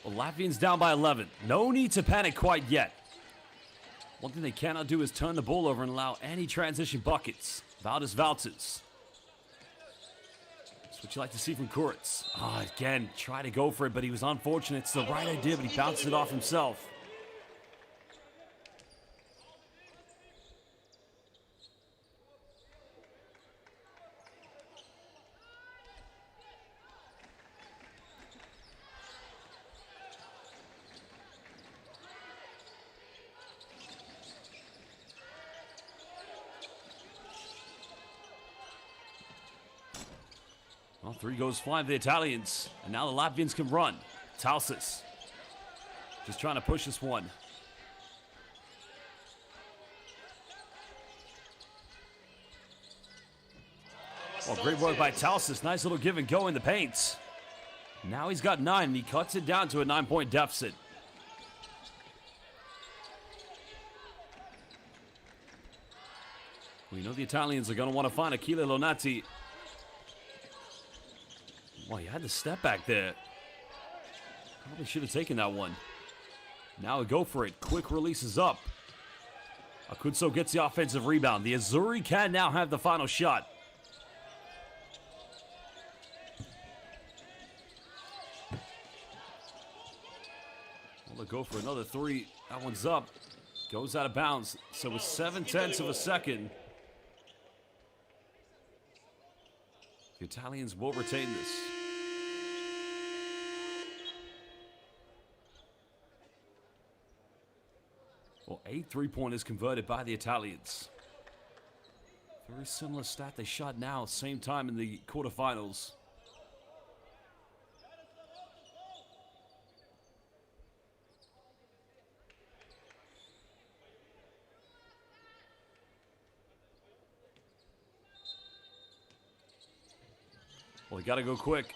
Well, Latvians down by 11. No need to panic quite yet. One thing they cannot do is turn the ball over and allow any transition buckets. Valdis Valters. That's what you like to see from Kuritz. Oh, again, try to go for it, but he was unfortunate. It's the right idea, but he bounced it off himself. Well, three goes flying for the Italians. And now the Latvians can run. Tausas just trying to push this one. Well, great work by Tausas. Nice little give and go in the paint. Now he's got 9, and he cuts it down to a 9-point deficit. We know the Italians are going to want to find Achille Lonati. Well, you had to step back there. Probably should have taken that one. Now we go for it. Quick releases up. Akutso gets the offensive rebound. The Azzurri can now have the final shot. Well, they'll go for another 3. That one's up. Goes out of bounds. So with 7/10 of a second, the Italians will retain this. Well, 8 3-pointers converted by the Italians. Very similar stat they shot now, same time in the quarterfinals. Well, we got to go quick.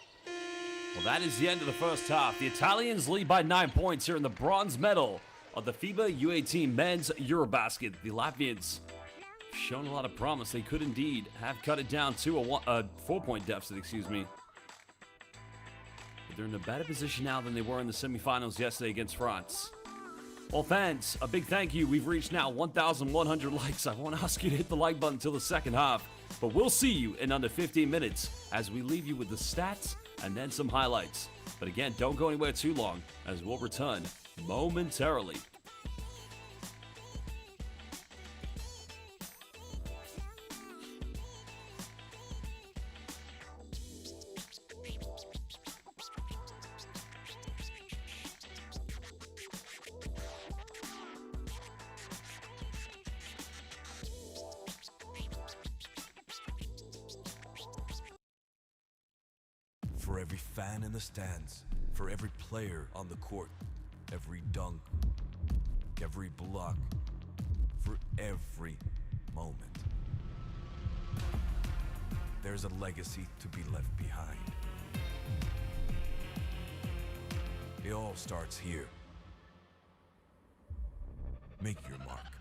Well, that is the end of the first half. The Italians lead by 9 points here in the bronze medal of the FIBA U18 Men's EuroBasket. The Latvians shown a lot of promise. They could indeed have cut it down to a 4-point deficit, excuse me. But they're in a better position now than they were in the semifinals yesterday against France. Well, fans, a big thank you. We've reached now 1,100 likes. I won't ask you to hit the like button until the second half, but we'll see you in under 15 minutes as we leave you with the stats and then some highlights. But again, don't go anywhere too long as we'll return momentarily. every fan in the stands, for every player on the court, every dunk, every block, for every moment. There's a legacy to be left behind. It all starts here. Make your mark.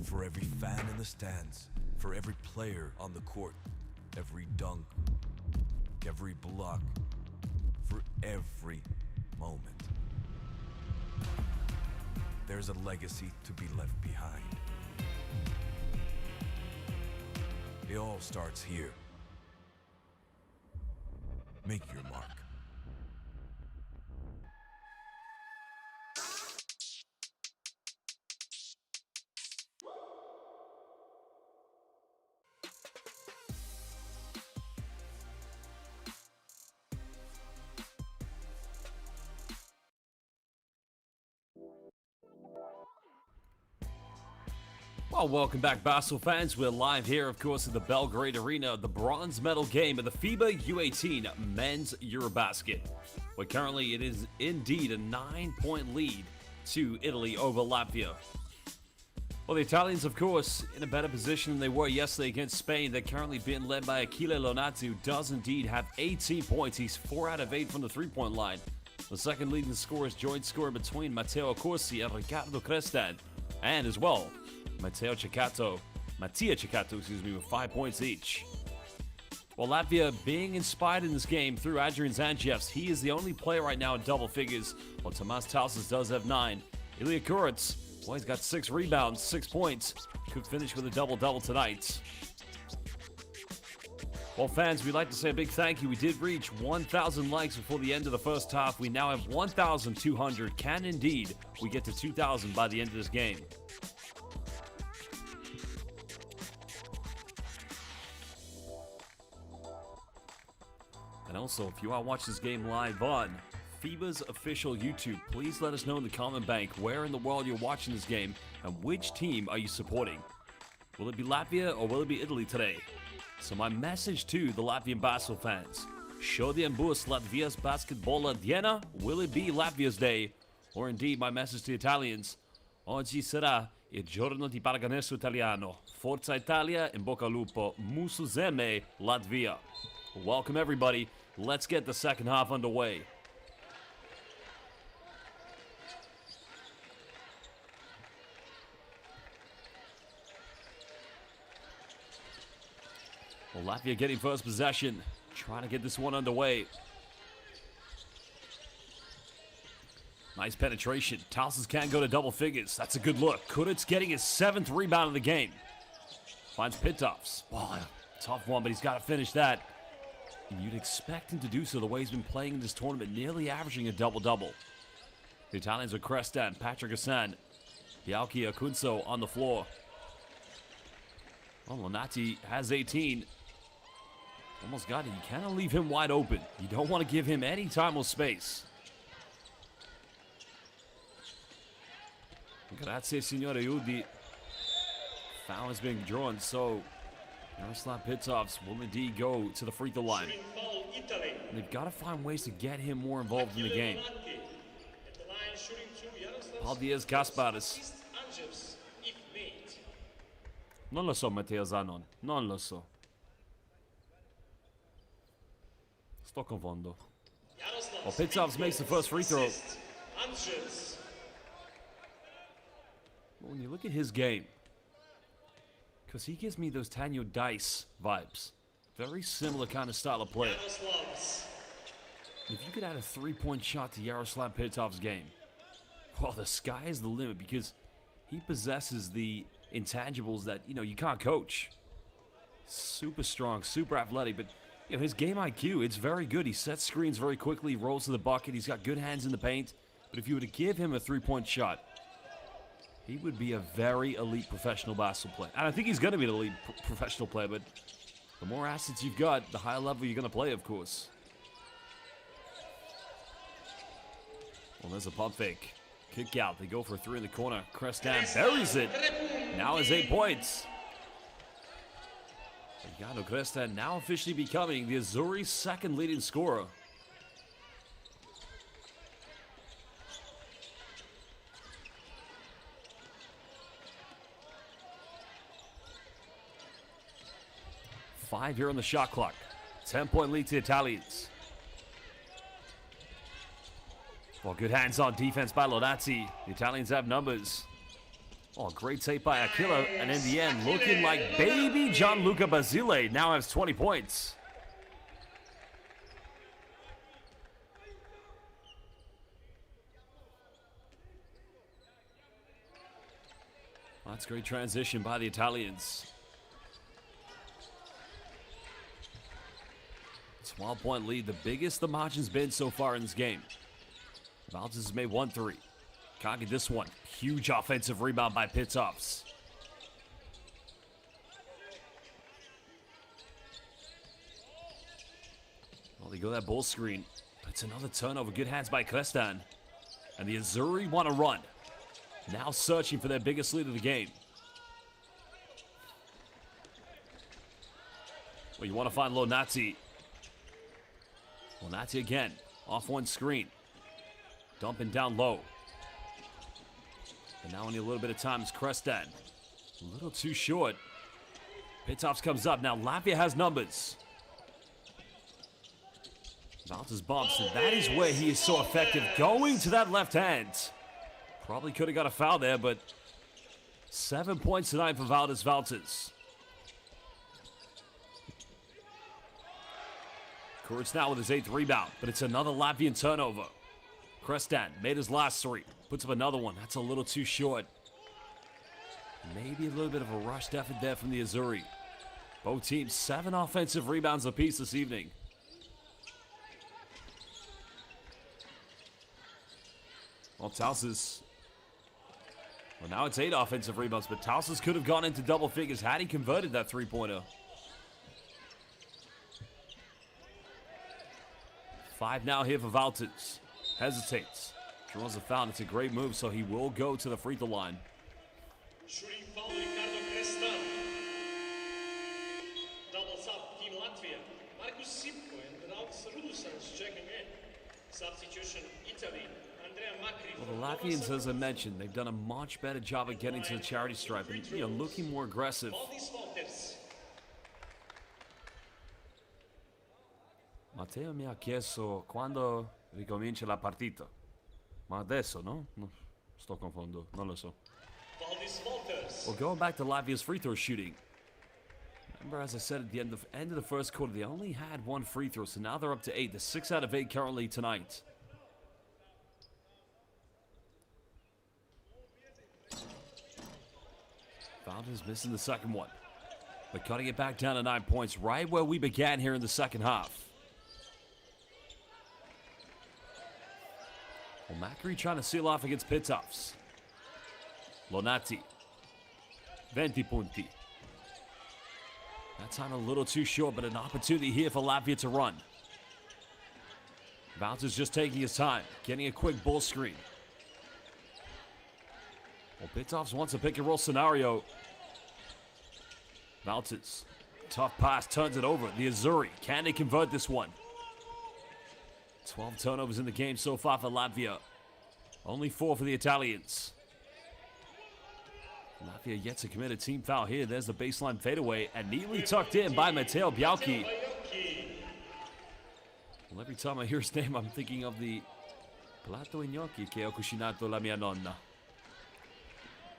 For every fan in the stands, for every player on the court, every dunk, every block, for every moment. There's a legacy to be left behind. It all starts here. Make your mark. Well, welcome back, Basel fans. We're live here, of course, at the Belgrade Arena, the bronze medal game of the FIBA U18 Men's EuroBasket. Where currently it is indeed a 9-point lead to Italy over Latvia. Well, the Italians, of course, in a better position than they were yesterday against Spain. They're currently being led by Achille Lonati, who does indeed have 18 points. He's 4 out of 8 from the three-point line. The second leading scorer is joint scorer between Matteo Corsi and Riccardo Crestan. And as well, Mattia Ceccato, with 5 points each. Well, Latvia being inspired in this game through Adrian Zangievs. He is the only player right now in double figures, while Tomas Tausas does have 9. Ilya Kurits, well, he's got 6 rebounds, 6 points. Could finish with a double-double tonight. Well, fans, we'd like to say a big thank you. We did reach 1,000 likes before the end of the first half. We now have 1,200. Can indeed we get to 2,000 by the end of this game. And also, if you are watching this game live on FIBA's official YouTube, please let us know in the comment bank where in the world you're watching this game and which team are you supporting. Will it be Latvia or will it be Italy today? So my message to the Latvian basketball fans: Šodien būs Latvijas basketbola diena. Will it be Latvia's day? Or indeed, my message to the Italians: Oggi sarà il giorno di Paraganesso Italiano. Forza Italia, in bocca al lupo. Musu zeme Latvia. Welcome everybody. Let's get the second half underway. Well, Latvia getting first possession, trying to get this one underway. Nice penetration. Tausas can go to double figures. That's a good look. Kurits getting his 7th rebound of the game. Finds Pitovs. Wow, tough one, but he's got to finish that. And you'd expect him to do so the way he's been playing in this tournament, nearly averaging a double-double. The Italians are Crestan, Patrick Hassan, Yauki Akunso on the floor. Well, Lonati has 18. Almost got it. You cannot leave him wide open. You don't want to give him any time or space. Grazie, signore Udi. Foul has been drawn, so Jaroslav Pitovs will indeed go to the free throw line. And they've got to find ways to get him more involved in the game. Paldies Kasparis. Non lo so, Matteo Zanon. Non lo so. Sto confondo. Well, Pitovs makes the first free throw. Well, when you look at his game, because he gives me those Tanyo Dice vibes. Very similar kind of style of player. If you could add a 3-point shot to Jaroslav Pitovs' game, well, the sky is the limit, because he possesses the intangibles that, you can't coach. Super strong, super athletic, but, his game IQ, it's very good. He sets screens very quickly, rolls to the bucket. He's got good hands in the paint. But if you were to give him a 3-point shot, he would be a very elite professional basketball player. And I think he's going to be an elite professional player, but the more assets you've got, the higher level you're going to play, of course. Well, there's a pump fake. Kick out. They go for a 3 in the corner. Crestan buries it. Now has 8 points. Riccardo Crestan now officially becoming the Azzurri's second leading scorer. Five here on the shot clock. 10-point lead to the Italians. Well, good hands-on defense by Lonati. The Italians have numbers. Oh, great take by Aquila, and in the end, looking like baby Gianluca Basile now has 20 points. Well, that's great transition by the Italians. 12-point lead, the biggest the margin's been so far in this game. Valdes has made 1-3. Can't get this one. Huge offensive rebound by Pitoffs. Well, they go that ball screen. It's another turnover. Good hands by Crestan. And the Azzurri want to run. Now searching for their biggest lead of the game. Well, you want to find Lonati. Lonati again. Off one screen. Dumping down low. And now only a little bit of time is Crestan. A little too short. Pitoffs comes up. Now Latvia has numbers. Valdes bumps, and that is where he is so effective. Going to that left hand. Probably could have got a foul there, but 7 points tonight for Valdes. Kurtz now with his 8th rebound, but it's another Latvian turnover. Crestan made his last 3. Puts up another one. That's a little too short. Maybe a little bit of a rushed effort there from the Azzurri. Both teams 7 offensive rebounds apiece this evening. Well, Tausas. Well, now it's 8 offensive rebounds, but Tausas could have gone into double figures had he converted that 3-pointer. 5 now here for Valdes. Hesitates. Draws a foul. It's a great move, so he will go to the free throw line. Shooting foul, Ricardo Crestan. Doubles up, Team Latvia. Marcus Sipko and Ralph Rudusans checking in. Substitution, Italy. Andrea Macri. Well, the Latvians, as I mentioned, they've done a much better job of getting to the charity stripe and, looking more aggressive. Matteo mi ha chiesto quando ricomincia la partita. Ma adesso, no? No, sto confondo, non lo so. Well, going back to Latvia's free throw shooting. Remember, as I said at the end of the first quarter, they only had 1 free throw, so now they're up to 8. They're 6 out of 8 currently tonight. Valdes missing the second one, but cutting it back down to 9 points, right where we began here in the second half. Well, Macri trying to seal off against Pitoffs. Lonati. 20 punti. That time a little too short, but an opportunity here for Latvia to run. Valdes is just taking his time, getting a quick ball screen. Well, Pitoffs wants a pick and roll scenario. Valdes. Tough pass, turns it over. The Azzurri. Can they convert this one? 12 turnovers in the game so far for Latvia. Only 4 for the Italians. Latvia yet to commit a team foul here. There's the baseline fadeaway and neatly tucked in by Matteo Bialchi. Well, every time I hear his name, I'm thinking of the plato e gnocchi che ho cucinato la mia nonna.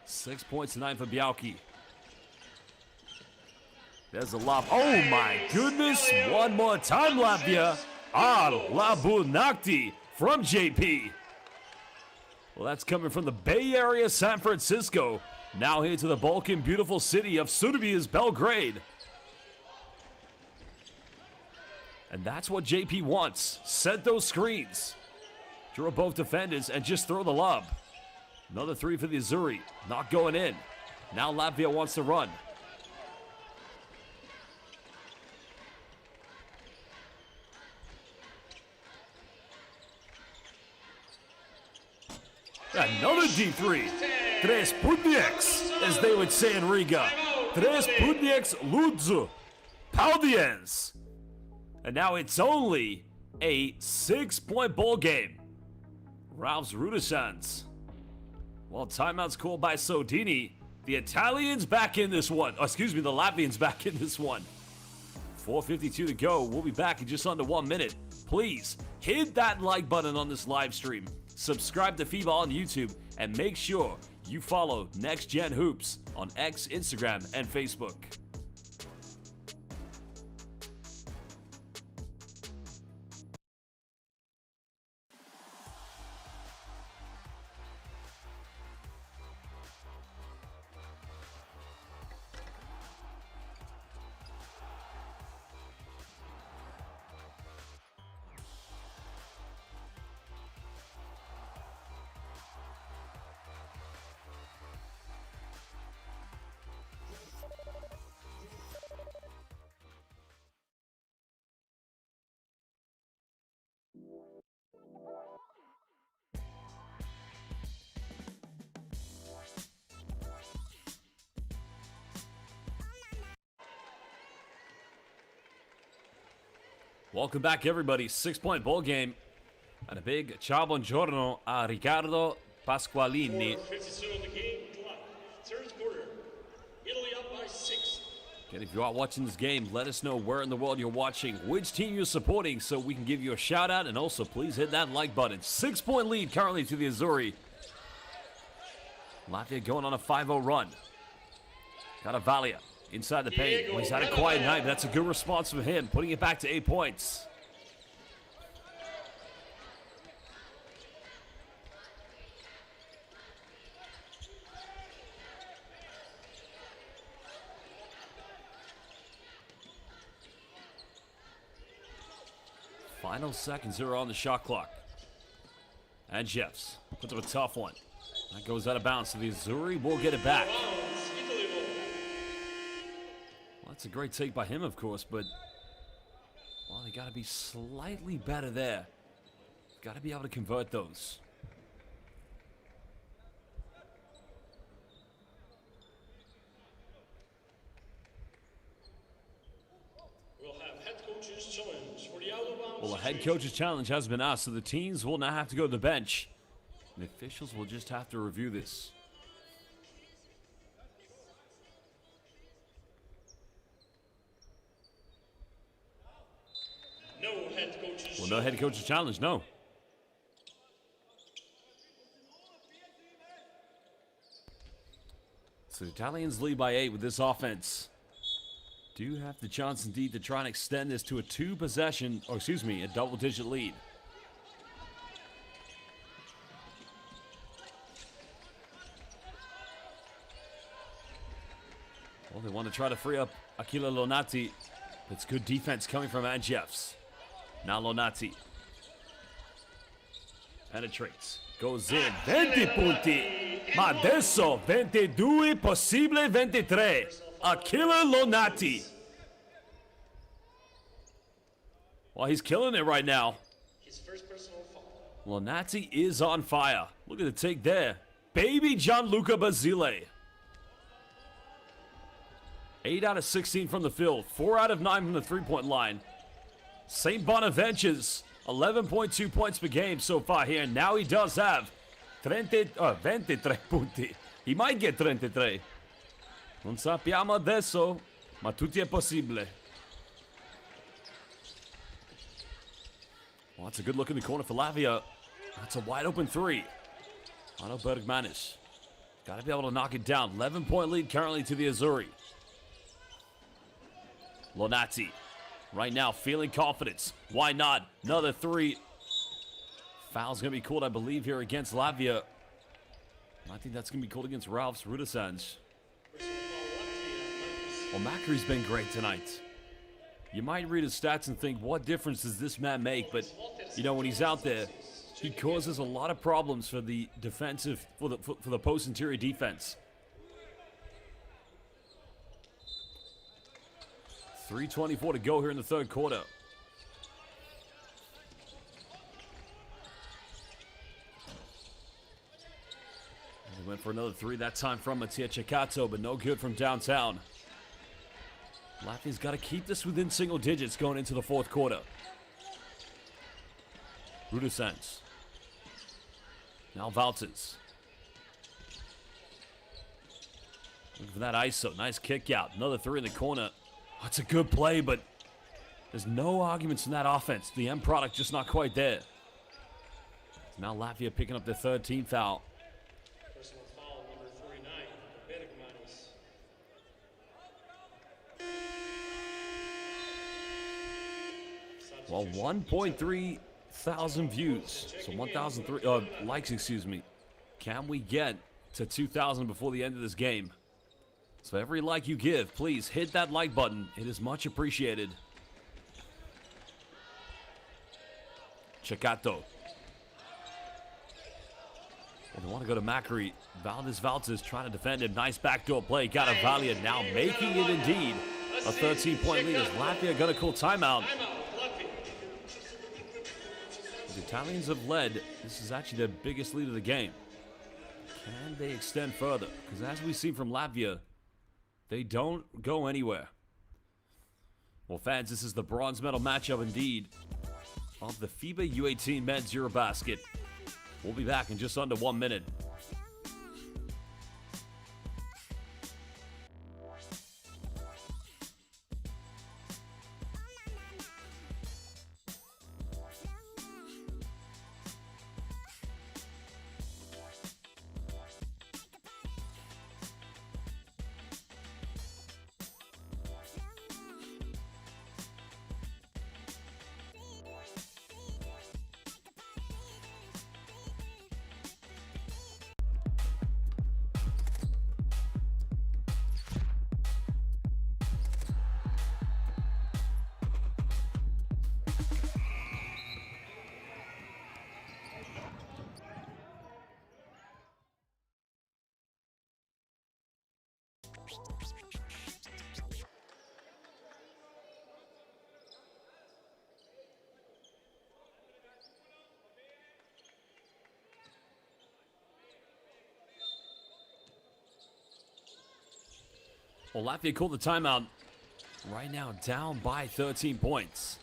6 points tonight for Bialchi. There's a lob. Oh my goodness. One more time, Latvia. Labunakti from JP. Well, that's coming from the Bay Area, San Francisco. Now here to the Balkan beautiful city of Serbia's Belgrade. And that's what JP wants. Set those screens. Draw both defenders and just throw the lob. Another 3 for the Azzurri. Not going in. Now Latvia wants to run. Another D3. Tres Pudnieks, as they would say in Riga. Tres Pudnieks Ludzu. Paldiens. And now it's only a 6-point ball game. Ralph's Rudesans. Well, timeout's called by Sodini. The Italians back in this one. Oh, excuse me, the Latvians back in this one. 4:52 to go. We'll be back in just under 1 minute. Please hit that like button on this live stream. Subscribe to FIBA on YouTube and make sure you follow Next Gen Hoops on X, Instagram, and Facebook. Welcome back, everybody. 6-point ball game. And a big ciao buongiorno a Riccardo Pasqualini. 4:52 of the game clock. Third quarter. Italy up by 6. And if you are watching this game, let us know where in the world you're watching, which team you're supporting, so we can give you a shout out. And also, please hit that like button. 6-point lead currently to the Azzurri. Latvia going on a 5-0 run. Caravalia inside the paint. Well, he's had a quiet night, but that's a good response from him, putting it back to 8 points. Final seconds are on the shot clock. And Jeffs puts up a tough one. That goes out of bounds, so the Azzurri will get it back. Well, that's a great take by him, of course, but, well, they got to be slightly better there. Got to be able to convert those. We'll have head coach's challenge for the out of bounds. Well, the head coach's challenge has been asked, so the teams will now have to go to the bench. And the officials will just have to review this. No head coach's Well, no head coach's challenge, no. So the Italians lead by 8 with this offense. Do have the chance indeed to try and extend this to a a double-digit lead. Well, they want to try to free up Achille Lonati. It's good defense coming from Jeffs. Now Lonati penetrates, goes in, 20 punti, ma adesso 22, possibile 23. Achille Lonati. Well, he's killing it right now. His first personal foul. Lonati is on fire. Look at the take there. Baby Gianluca Basile. 8 out of 16 from the field. 4 out of 9 from the three-point line. St. Bonaventure's 11.2 points per game so far here. Now he does have 23 punti. He might get 33. Non sappiamo adesso, ma tutti è possibile. Well, that's a good look in the corner for Latvia. That's a wide open three. Otto Bergmanis. Got to be able to knock it down. 11-point lead currently to the Azzurri. Lonati. Right now, feeling confidence. Why not? Another three. Foul's going to be called, I believe, here against Latvia. I think that's going to be called against Ralphs Rudasans. Well, Macri's been great tonight. You might read his stats and think, what difference does this man make? But, you know, when he's out there, he causes a lot of problems for the defensive, for the post-interior defense. 3:24 to go here in the third quarter. He went for another three, that time from Mattia Ceccato, but no good from downtown. Latvia's got to keep this within single digits going into the fourth quarter. Rudasans. Now Valters. Looking for that ISO. Nice kick out. Another three in the corner. That's a good play, but there's no arguments in that offense. The end product just not quite there. Now Latvia picking up their third team foul. Personal foul number Well, 1.3 thousand views. So 1,003 likes, excuse me. Can we get to 2,000 before the end of this game? So every like you give, please hit that like button. It is much appreciated. Ceccato. Well, they want to go to Macri. Valdes trying to defend him. Nice backdoor play. Got Valia now making it indeed a 13-point lead as Latvia going to call timeout. The Italians have led. This is actually their biggest lead of the game. Can they extend further? Because as we see from Latvia, they don't go anywhere. Well, fans, this is the bronze medal matchup indeed of the FIBA U18 Men's EuroBasket. We'll be back in just under 1 minute. Well, Latvia called the timeout. Right now, down by 13 points.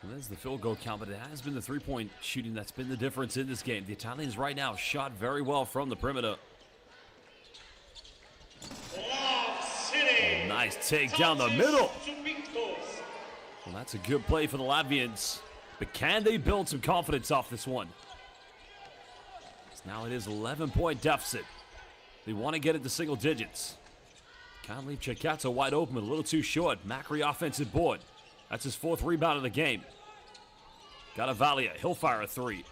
And there's the field goal count, but it has been the three-point shooting that's been the difference in this game. The Italians right now shot very well from the perimeter. Oh, nice take down the middle. Well, that's a good play for the Latvians. But can they build some confidence off this one? Now it is 11-point deficit. They want to get it to single digits. Can't leave Ceccato wide open, but a little too short. Macri offensive board. That's his 4th rebound of the game. Got Valia. He'll fire a 3.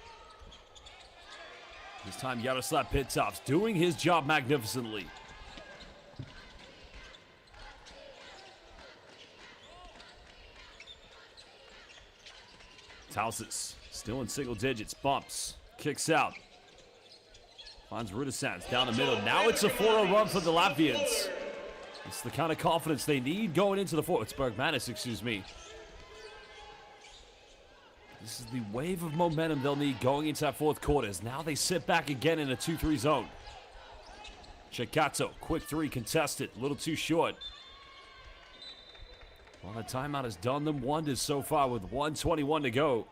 This time Yaroslav Pitov's doing his job magnificently. Tausis still in single digits. Bumps. Kicks out. Finds Rudisans down the middle. Now it's a 4-0 run for the Latvians. It's the kind of confidence they need going into the fourth. It's Bergmanis, excuse me. This is the wave of momentum they'll need going into that fourth quarter. As now they sit back again in a 2-3 zone. Ceccato, quick 3 contested. A little too short. Well, the timeout has done them wonders so far with 1:21 to go.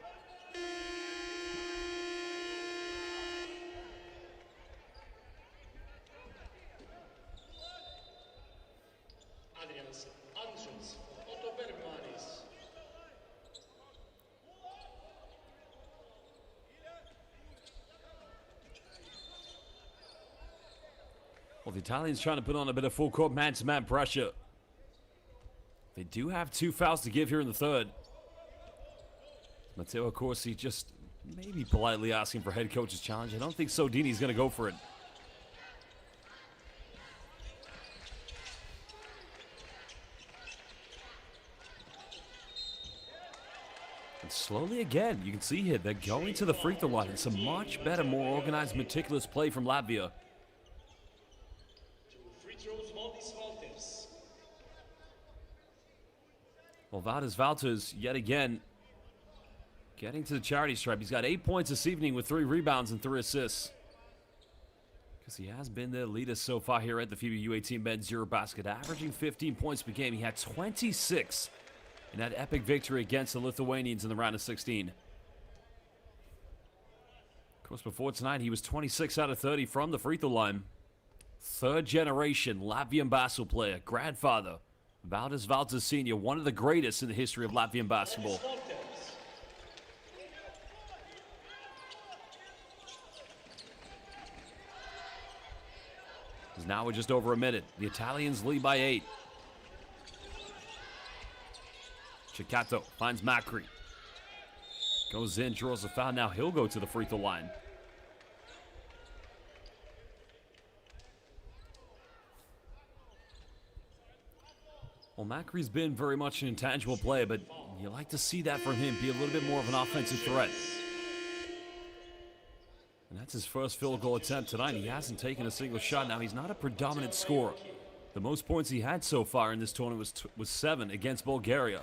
Well, the Italians trying to put on a bit of full court man-to-man pressure. They do have 2 fouls to give here in the third. Matteo Corsi just maybe politely asking for head coach's challenge. I don't think Sodini's going to go for it. And slowly again, you can see here, they're going to the free throw line. It's a much better, more organized, meticulous play from Latvia. Well, Valdes yet again getting to the charity stripe. He's got 8 points this evening with 3 rebounds and 3 assists. Because he has been the leader so far here at the FIBA U18 Men's EuroBasket, averaging 15 points per game. He had 26 in that epic victory against the Lithuanians in the round of 16. Of course, before tonight, he was 26 out of 30 from the free throw line. 3rd generation Latvian basketball player, grandfather. Valdes Sr., one of the greatest in the history of Latvian basketball. Now we're just over a minute. The Italians lead by 8. Ciccato finds Macri. Goes in, draws a foul. Now he'll go to the free throw line. Well, Macri's been very much an intangible player, but you like to see that from him, be a little bit more of an offensive threat. And that's his first field goal attempt tonight. He hasn't taken a single shot. Now, he's not a predominant scorer. The most points he had so far in this tournament was 7 against Bulgaria.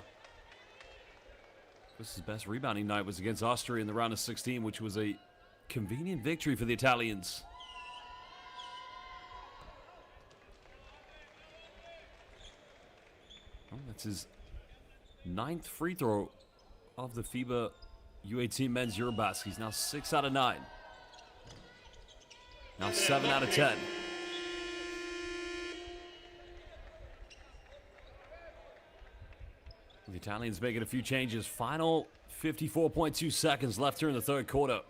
His best rebounding night was against Austria in the round of 16, which was a convenient victory for the Italians. Well, that's his 9th free throw of the FIBA U18 men's EuroBasket. He's now 6 out of 9. Now 7 out of 10. The Italians making a few changes. Final 54.2 seconds left here in the third quarter.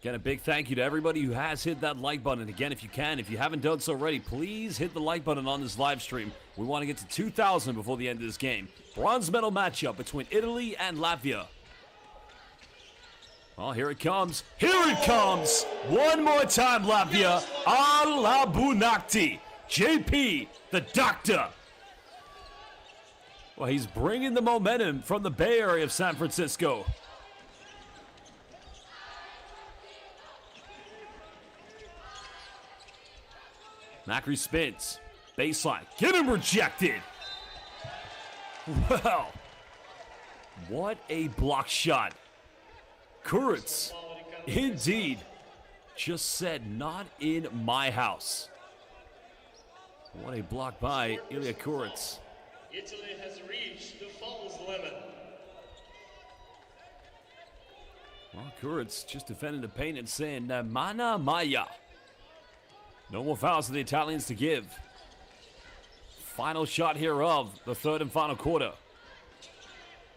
Again, a big thank you to everybody who has hit that like button. Again, if you can, if you haven't done so already, please hit the like button on this live stream. We want to get to 2,000 before the end of this game. Bronze medal matchup between Italy and Latvia. Well, here it comes. Here it comes. One more time, Latvia. Alabunakti. JP, the doctor. Well, he's bringing the momentum from the Bay Area of San Francisco. Macri spins. Baseline. Get him rejected. Well, what a block shot. Kuritz, indeed, just said, not in my house. What a block by Ilya Kuritz. Italy has reached the fouls limit. Well, Kuritz just defending the paint and saying, Mana Maya. No more fouls for the Italians to give. Final shot here of the third and final quarter.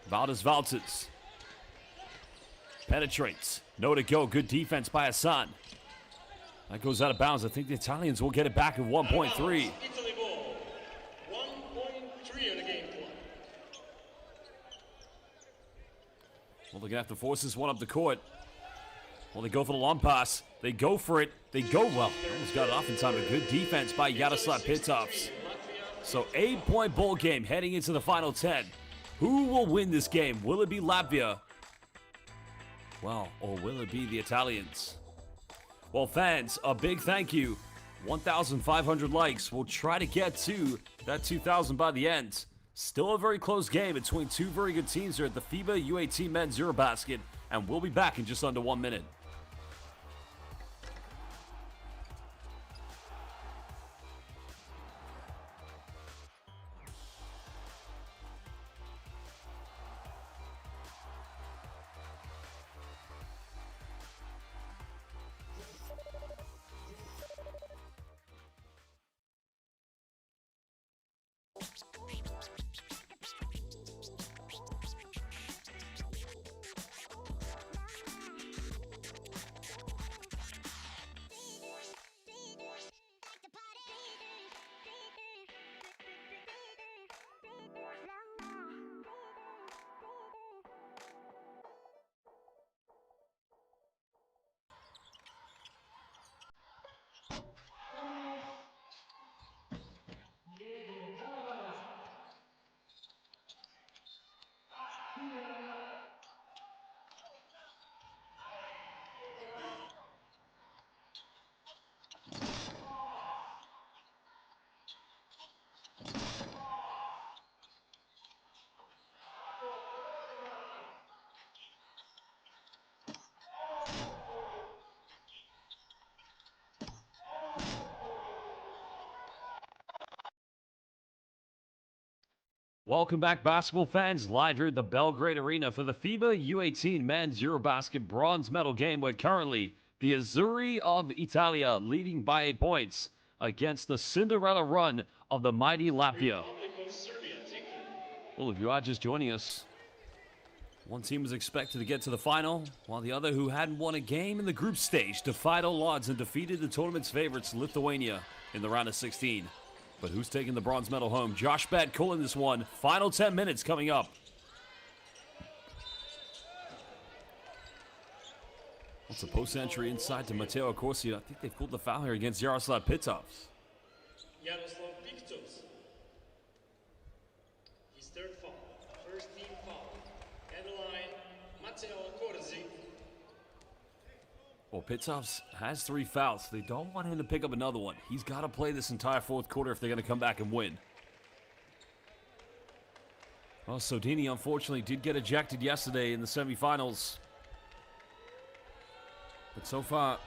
Valdes Valters. Penetrates. No to go. Good defense by Hassan. That goes out of bounds. I think the Italians will get it back at 1.3. Italy ball. 1.3 on the game clock. Well, they're going to have to force this one up the court. Well, they go for the long pass. They go for it. They go well. Almost got it off in time. A good defense by Yaroslav Pitovs. So 8-point ball game heading into the final 10. Who will win this game? Will it be Latvia? Well, or will it be the Italians? Well, fans, a big thank you. 1,500 likes. We'll try to get to that 2,000 by the end. Still a very close game between two very good teams here at the FIBA U18 men's EuroBasket. And we'll be back in just under 1 minute. Welcome back, basketball fans. Live here at the Belgrade Arena for the FIBA U18 men's EuroBasket bronze medal game, where currently the Azzurri of Italia leading by 8 points against the Cinderella run of the mighty Latvia. Well, if you are just joining us, one team was expected to get to the final, while the other, who hadn't won a game in the group stage, defied all odds and defeated the tournament's favorites, Lithuania, in the round of 16. But who's taking the bronze medal home? Josh Bett calling this one. Final 10 minutes coming up. It's a post entry inside to Matteo Accorsi. I think they've called the foul here against Jaroslav Pitovs. Jaroslav Piktovs. His third foul. First team foul. At the line, Matteo Accorsi. Well, Pitovs has 3 fouls. They don't want him to pick up another one. He's got to play this entire fourth quarter if they're going to come back and win. Well, Sodini unfortunately did get ejected yesterday in the semifinals. But so far,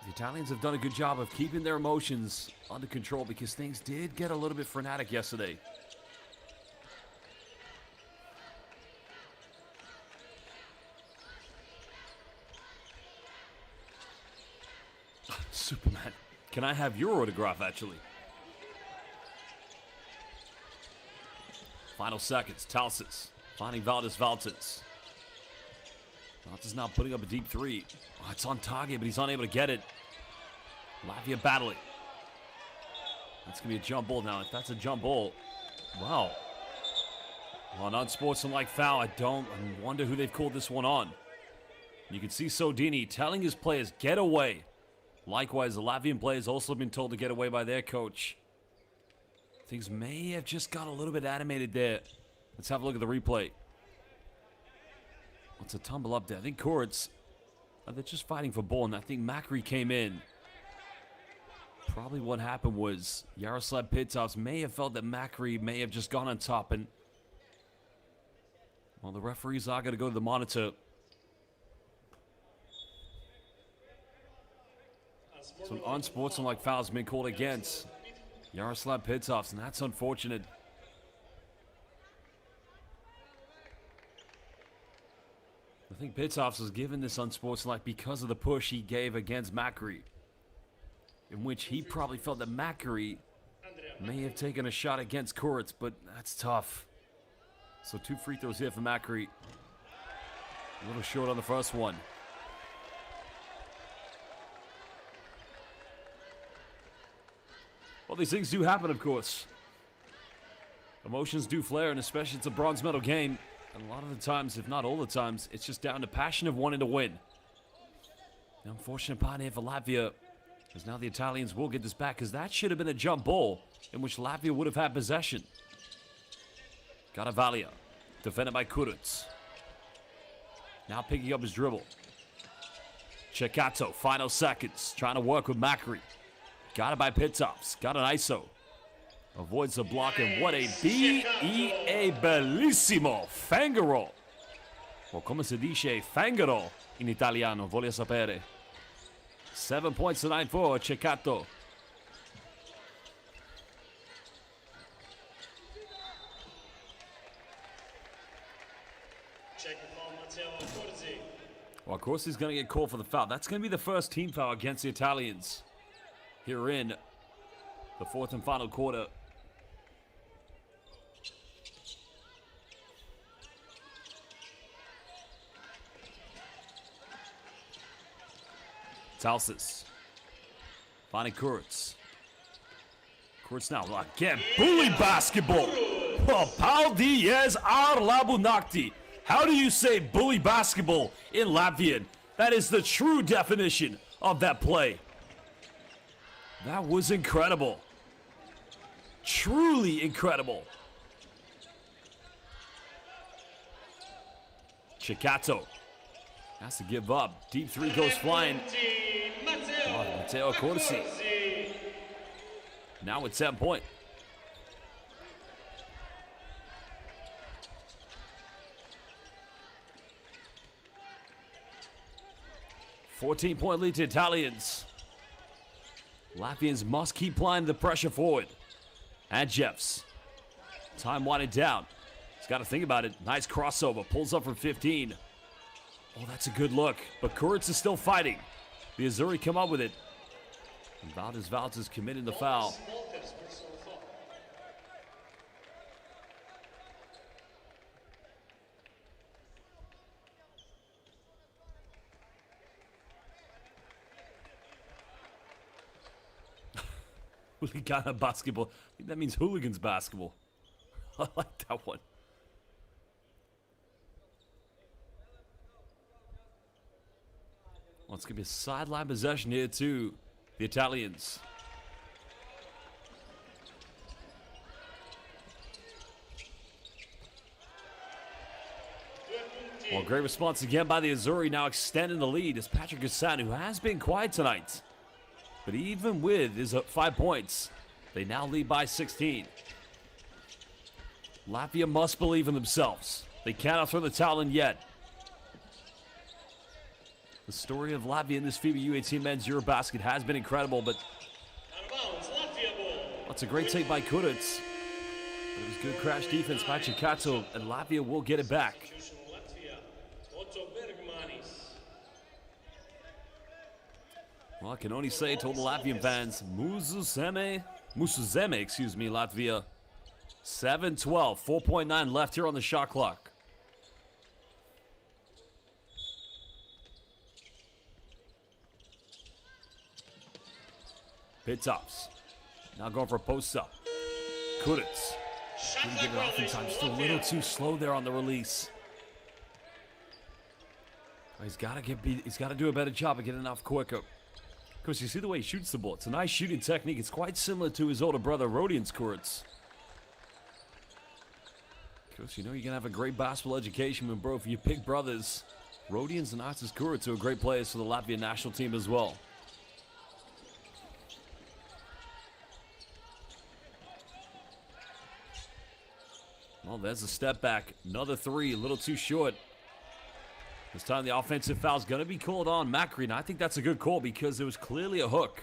the Italians have done a good job of keeping their emotions under control because things did get a little bit frenetic yesterday. Superman, can I have your autograph, actually? Final seconds, Talsis finding Valdes. Valdes now putting up a deep 3. Oh, it's on target, but he's unable to get it. Latvia battling. That's going to be a jump ball now. If that's a jump ball, wow. Well, an unsportsmanlike foul. I wonder who they've called this one on. You can see Sodini telling his players, get away. Likewise, the Latvian players also been told to get away by their coach. Things may have just got a little bit animated there. Let's have a look at the replay. It's a tumble up there. I think Koritz, they're just fighting for ball, and I think Macri came in. Probably what happened was Jaroslav Pitovs may have felt that Macri may have just gone on top, and well, the referees are going to go to the monitor. Some unsportsmanlike fouls been called against Jaroslav Pitovs, and that's unfortunate. I think Pitovs was given this unsportsmanlike because of the push he gave against Macri, in which he probably felt that Macri may have taken a shot against Koritz, but that's tough. So 2 free throws here for Macri. A little short on the first one. Well, these things do happen, of course. Emotions do flare, and especially it's a bronze medal game. And a lot of the times, if not all the times, it's just down to passion of wanting to win. The unfortunate part here for Latvia is now the Italians will get this back, because that should have been a jump ball in which Latvia would have had possession. Garavalia, defended by Kuruc. Now picking up his dribble. Ceccato, final seconds, trying to work with Macri. Got it by Pitovs, got an ISO. Avoids the block, and what a B-E-A bellissimo fangaro. O come si dice fangaro in italiano, voglio sapere. 7 points to 9 for Ceccato. Well, of course he's going to get called for the foul. That's going to be the first team foul against the Italians here in the fourth and final quarter. Talsis finding Kuruc. Kuruc now, again, bully basketball. Oh, Pau Diaz Arlabunakti. How do you say bully basketball in Latvian? That is the true definition of that play. That was incredible. Truly incredible. Ceccato has to give up. Deep 3 goes flying. Oh, Matteo Accorsi. Now it's 7 point. $14-point lead to Italians. Latvians must keep applying the pressure forward. And Jeffs. Time winding down. He's got to think about it. Nice crossover. Pulls up from 15. Oh, that's a good look. But Kuritz is still fighting. The Azzurri come up with it. And Valdes is committing the foul. Huligana basketball. I think that means hooligans basketball. I like that one. Well, it's going to be a sideline possession here to the Italians. Well, great response again by the Azzurri, now extending the lead as Patrick Hassan, who has been quiet tonight. But even with his 5 points, they now lead by 16. Latvia must believe in themselves. They cannot throw the towel in yet. The story of Latvia in this FIBA U18 men's EuroBasket has been incredible, but that's a great take by Kuric. But it was good crash defense by Ceccato, and Latvia will get it back. Well, I can only say to all the Latvian fans, Musuzeme, Latvia. 7-12, 4.9 left here on the shot clock. Pitops. Now going for a post-up. Kuric. Didn't get it off in time. Still a little too slow there on the release. He's got to do a better job of getting it off quicker. Of course, you see the way he shoots the ball. It's a nice shooting technique. It's quite similar to his older brother, Rodions Kuric. Of course, you know you're going to have a great basketball education when both of your big brothers, Rodions and Artis Kuric, are great players for the Latvian national team as well. Well, there's a step back. Another three, a little too short. This time the offensive foul is going to be called on Matt Green. I think that's a good call because it was clearly a hook.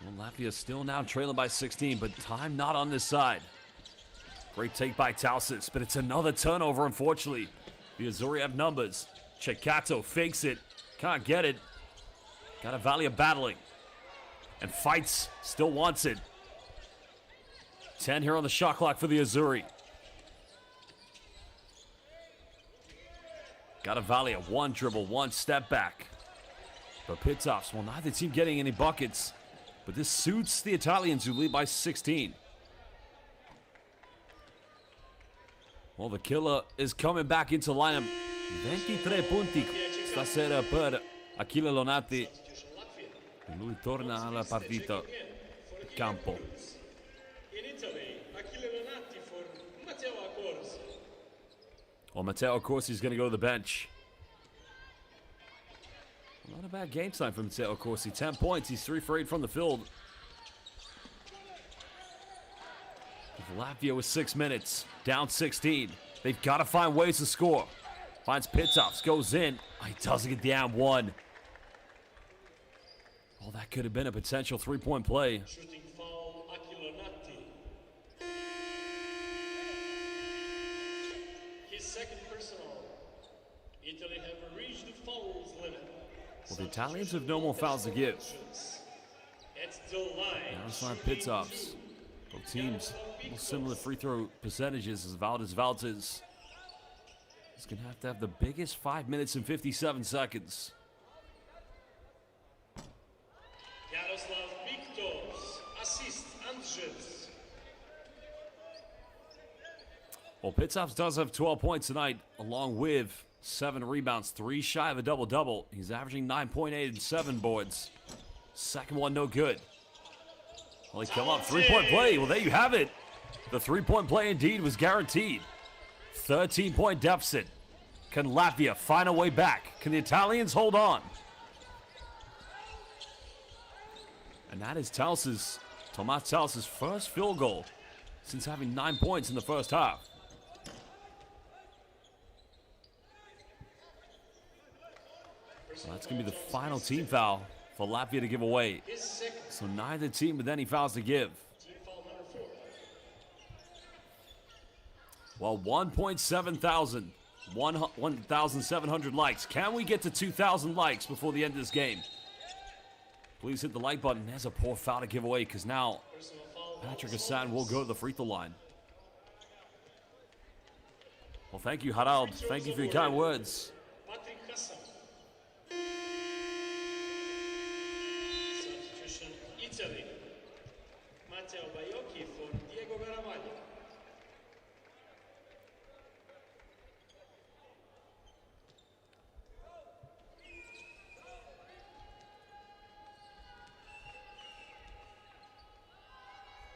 Well, Latvia still now trailing by 16, but time not on this side. Great take by Tausis, but it's another turnover, unfortunately. The Azzurri have numbers. Ceccato fakes it. Can't get it. Got a Valia battling. And fights. Still wants it. 10 here on the shot clock for the Azzurri. Got a Valia. One dribble, one step back. But Pitops, well, neither team getting any buckets. But this suits the Italians, who lead by 16. Well, the killer is coming back into lineup. 23 punti stasera per Achille Lonati. E lui torna alla partita. Campo. In Italy, Achille Lonati for Matteo Accorsi. Well, Matteo Accorsi is going to go to the bench. Not a bad game time for Matteo Accorsi. 10 points. He's 3 for 8 from the field. Latvia with 6 minutes, down 16. They've got to find ways to score. Finds Pitops, goes in. Oh, he doesn't get the and one. Oh, that could have been a potential 3-point play. Shooting foul, Achille Lonati. His second personal. Italy have reached the fouls limit. Well, the Italians have no more fouls to give. At the line. Now it's not Pitops. Both teams almost similar free throw percentages as Valdes. He's going to have the biggest 5 minutes and 57 seconds. Jaroslav Viktos, assist Andrzej. Well, Pitops does have 12 points tonight, along with 7 rebounds, 3 shy of a double-double. He's averaging 9.8 and 7 boards. Second one, no good. Well, he come up, 3-point play. Well, there you have it. The 3-point play indeed was guaranteed. 13-point deficit. Can Latvia find a way back? Can the Italians hold on? And that is Tomas Tausis' first field goal since having 9 points in the first half. So that's going to be the final team foul for Latvia to give away. So neither team with any fouls to give. Well, 1,700 likes. Can we get to 2,000 likes before the end of this game? Please hit the like button. There's a poor foul to give away because now Personal foul. Patrick Hassan will go to the free throw line. Well, thank you, Harald. Thank you for your kind words. Patrick Hassan. Substitution Italy. Matteo Baiocchi for Diego Garavaglia.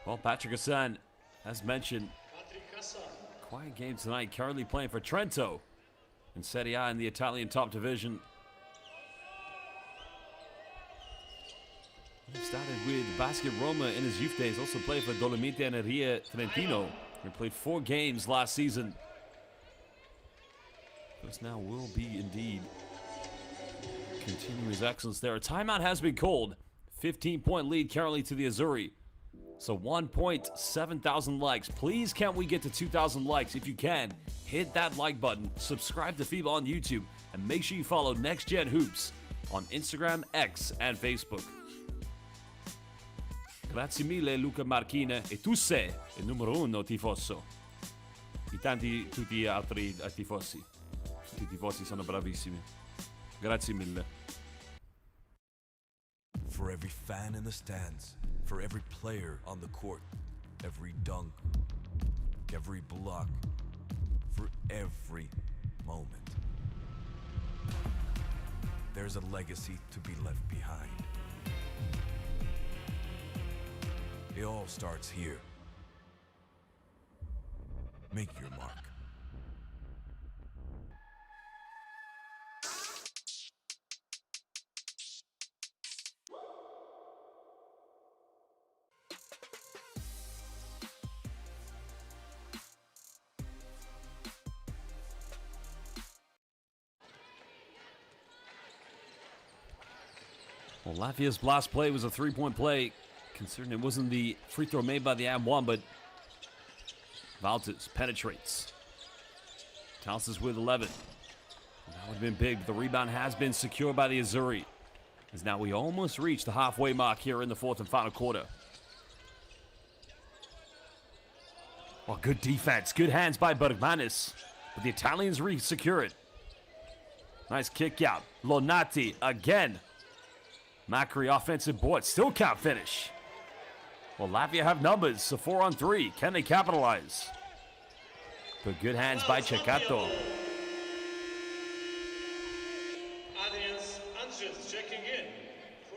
Well, Patrick Hassan, as mentioned, Patrick Hassan. quiet game tonight. Currently playing for Trento in Serie A in the Italian top division. He started with Basket Roma in his youth days. Also played for Dolomite Energia Trentino. He played 4 games last season. This now will be indeed continuing his excellence there. A timeout has been called. 15-point lead currently to the Azzurri. So 1,700 likes. Please can we get to 2,000 likes? If you can, hit that like button, subscribe to FIBA on YouTube, and make sure you follow Next Gen Hoops on Instagram, X, and Facebook. Grazie mille Luca Marchina, e tu sei il numero 1 tifoso. Tutti gli altri tifosi. Tutti I tifosi sono bravissimi. Grazie mille. For every fan in the stands, for every player on the court, every dunk, every block, for every moment. There's a legacy to be left behind. It all starts here. Make your mark. Well, Latvia's last play was a 3-point play, considering it wasn't the free throw made by the AM1, but Valtis penetrates. Talsis with 11. That would have been big, but the rebound has been secured by the Azzurri. As now we almost reach the halfway mark here in the 4th and final quarter. Well, good defense, good hands by Bergmanis, but the Italians re-secure it. Nice kick out. Lonati again. Macri offensive board, still can't finish. Well, Latvia have numbers, so 4 on 3. Can they capitalize? But good hands by Ceccato. Andres checking in.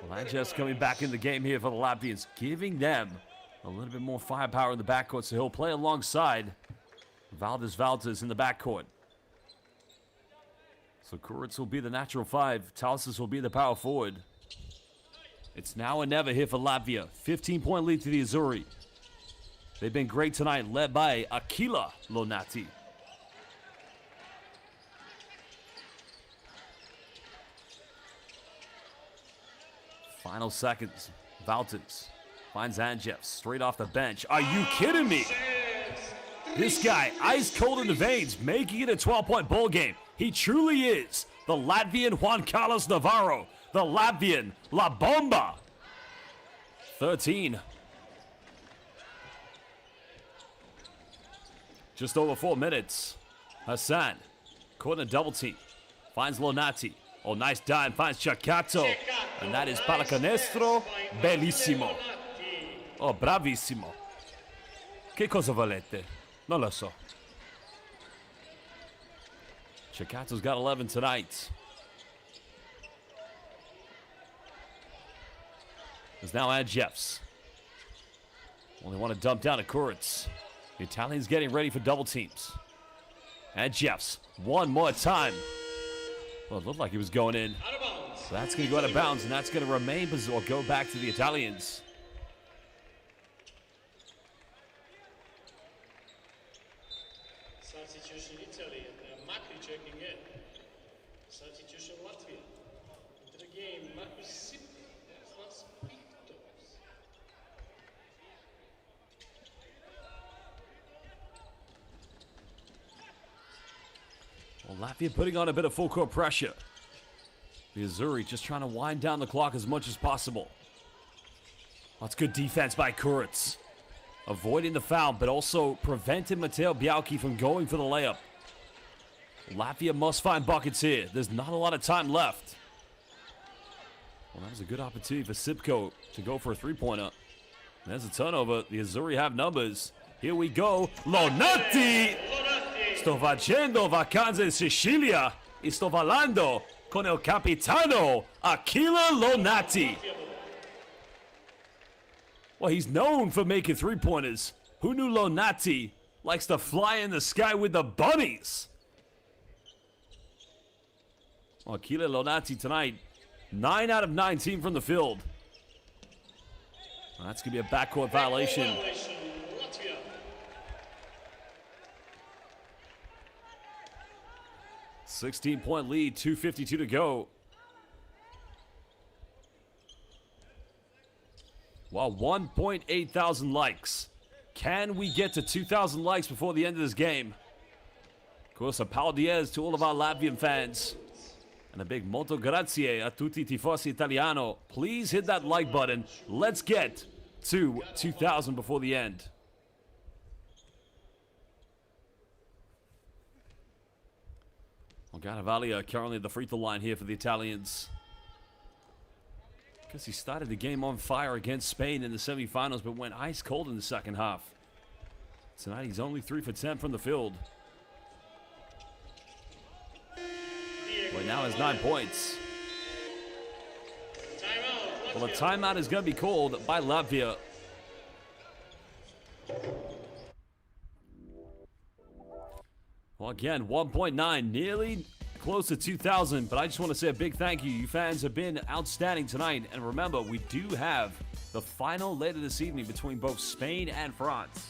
Well, Andres coming back in the game here for the Latvians, giving them a little bit more firepower in the backcourt, so he'll play alongside Valdes in the backcourt. So Kuritz will be the natural 5. Talsis will be the power forward. It's now or never here for Latvia. 15-point lead to the Azzurri. They've been great tonight, led by Aquila Lonati. Final seconds. Valtins finds Andjev straight off the bench. Are you kidding me? This guy, ice cold in the veins, making it a 12-point ball game. He truly is the Latvian Juan Carlos Navarro. The Latvian La Bomba. 13. Just over 4 minutes. Hassan, caught in a double team. Finds Lonati. Oh, nice dime. Finds Ceccato. And that is Pallacanestro. Bellissimo. Oh, bravissimo. Che cosa volete? Non lo so. Ceccato's got 11 tonight. There's now Andjevs. Well, they want to dump down to Kuritz. The Italians getting ready for double teams. Andjevs, one more time. Well, it looked like he was going in. So that's going to go out of bounds, and that's going to remain or go back to the Italians. Substitution Italy, Macri checking in. Substitution Latvia. Into the game, Marcus Sippi. That's not Spictos. Well, Latvia putting on a bit of full court pressure. The Azzurri just trying to wind down the clock as much as possible. That's good defense by Kuritz. Avoiding the foul, but also preventing Mateo Bialki from going for the layup. Latvia must find buckets here. There's not a lot of time left. Well, that was a good opportunity for Sipko to go for a three-pointer. There's a turnover. The Azzurri have numbers. Here we go. Lonati! Sto facendo vacanze in Sicilia. E sto ballando con il capitano, Achille Lonati. Well, he's known for making three-pointers. Who knew Lonati likes to fly in the sky with the bunnies? Well, Achille Lonati tonight, 9 out of 19 from the field. Well, that's going to be a backcourt violation. 16-point lead, 2:52 to go. Wow, 1.8 thousand likes. Can we get to 2,000 likes before the end of this game? Of course, a pau diez to all of our Latvian fans. And a big molto grazie a tutti tifosi italiano. Please hit that like button. Let's get to 2,000 before the end. Well, Garavaglia currently at the free throw line here for the Italians. Because he started the game on fire against Spain in the semifinals, but went ice cold in the second half. Tonight he's only 3 for 10 from the field. Right now has 9 points. Well, a timeout is going to be called by Latvia. Well, again, 1.9, nearly close to 2,000, but I just want to say a big thank you. You fans have been outstanding tonight. And remember, we do have the final later this evening between both Spain and France.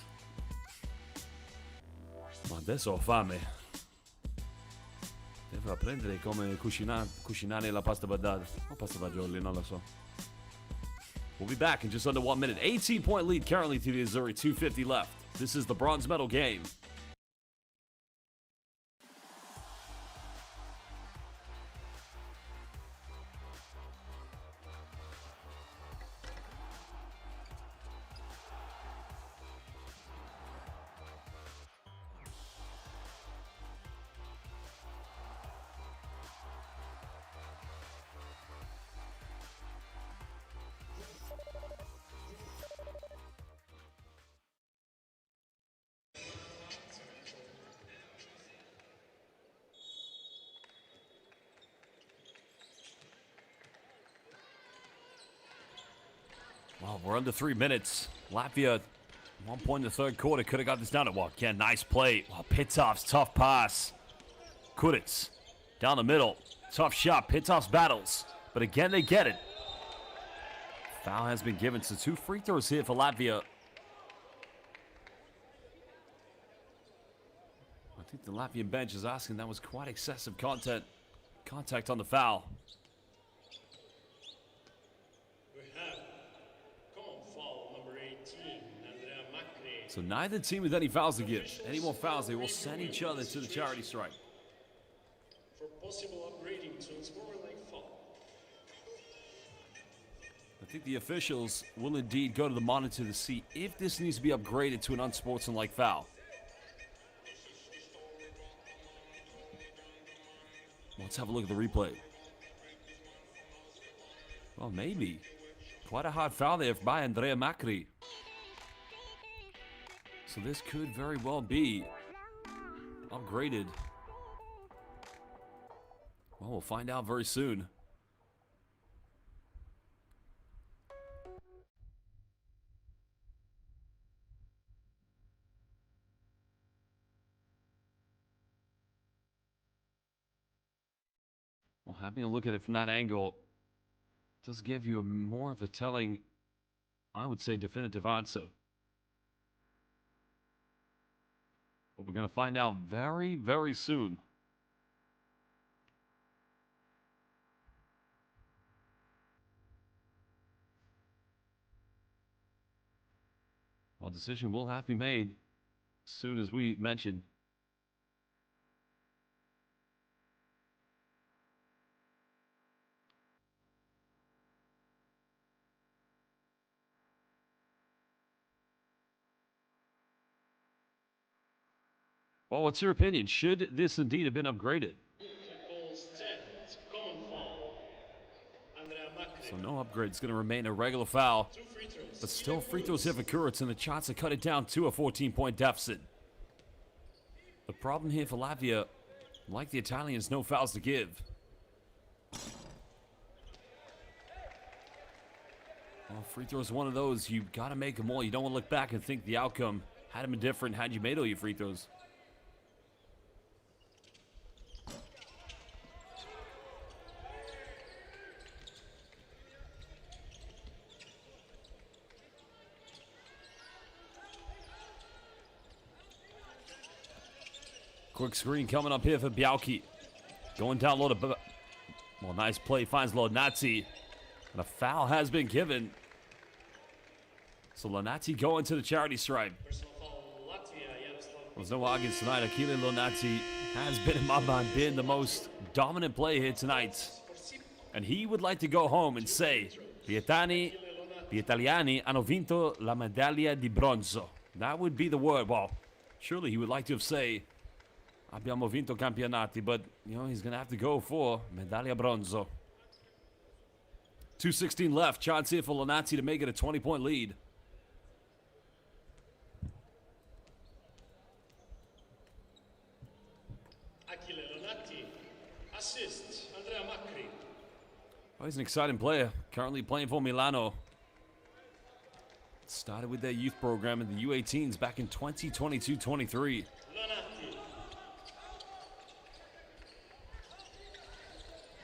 Ma adesso ho fame. Devo apprendere come cucinare la pasta badata. O pasta fagioli, non lo so. We'll be back in just under 1 minute. 18-point lead currently to the Azzurri, 2:50 left. This is the bronze medal game. Well, we're under 3 minutes. Latvia, 1 point in the third quarter, could have got this down at walk. Yeah, nice play. Oh, Pitov's tough pass. Kuritz down the middle. Tough shot. Pitov's battles. But again, they get it. Foul has been given. So 2 free throws here for Latvia. I think the Latvian bench is asking that was quite excessive contact on the foul. So neither team with any fouls to give. Any more fouls, they will send each other to the charity strike. For possible upgrading to unsportsmanlike foul. I think the officials will indeed go to the monitor to see if this needs to be upgraded to an unsportsmanlike foul. Let's have a look at the replay. Well, maybe. Quite a hard foul there by Andrea Macri. So this could very well be upgraded. Well, we'll find out very soon. Well, having a look at it from that angle does give you more of a telling, I would say, definitive answer. But we're going to find out very, very soon. Well, decision will have to be made as soon as we mentioned. Well, what's your opinion? Should this indeed have been upgraded? Calls 10. It's a common foul. Andrea Macri. So no upgrade. It's going to remain a regular foul. 2 free throws. But still free throws here for Kuric, and the chance to cut it down to a 14-point deficit. The problem here for Latvia, like the Italians, no fouls to give. Well, free throws one of those. You got to make them all. You don't want to look back and think the outcome had been different had you made all your free throws. Quick screen coming up here for Białki. Going down low to... Well, nice play. Finds Lonati. And a foul has been given. So Lonati going to the charity stripe. Personal foul, Latvia, Jaroslav. There's no arguments tonight. Achille Lonati has been, in my mind, been the most dominant player here tonight. And he would like to go home and say, Gli Italiani hanno vinto la medaglia di bronzo. That would be the word. Well, surely he would like to have said, abbiamo vinto campionati, but, you know, he's going to have to go for medaglia bronzo. 2:16 left. Chance here for Lonati to make it a 20-point lead. Achille Lonati. Assist, Andrea Macri. Oh, he's an exciting player. Currently playing for Milano. Started with their youth program in the U18s back in 2022-23. Lonati.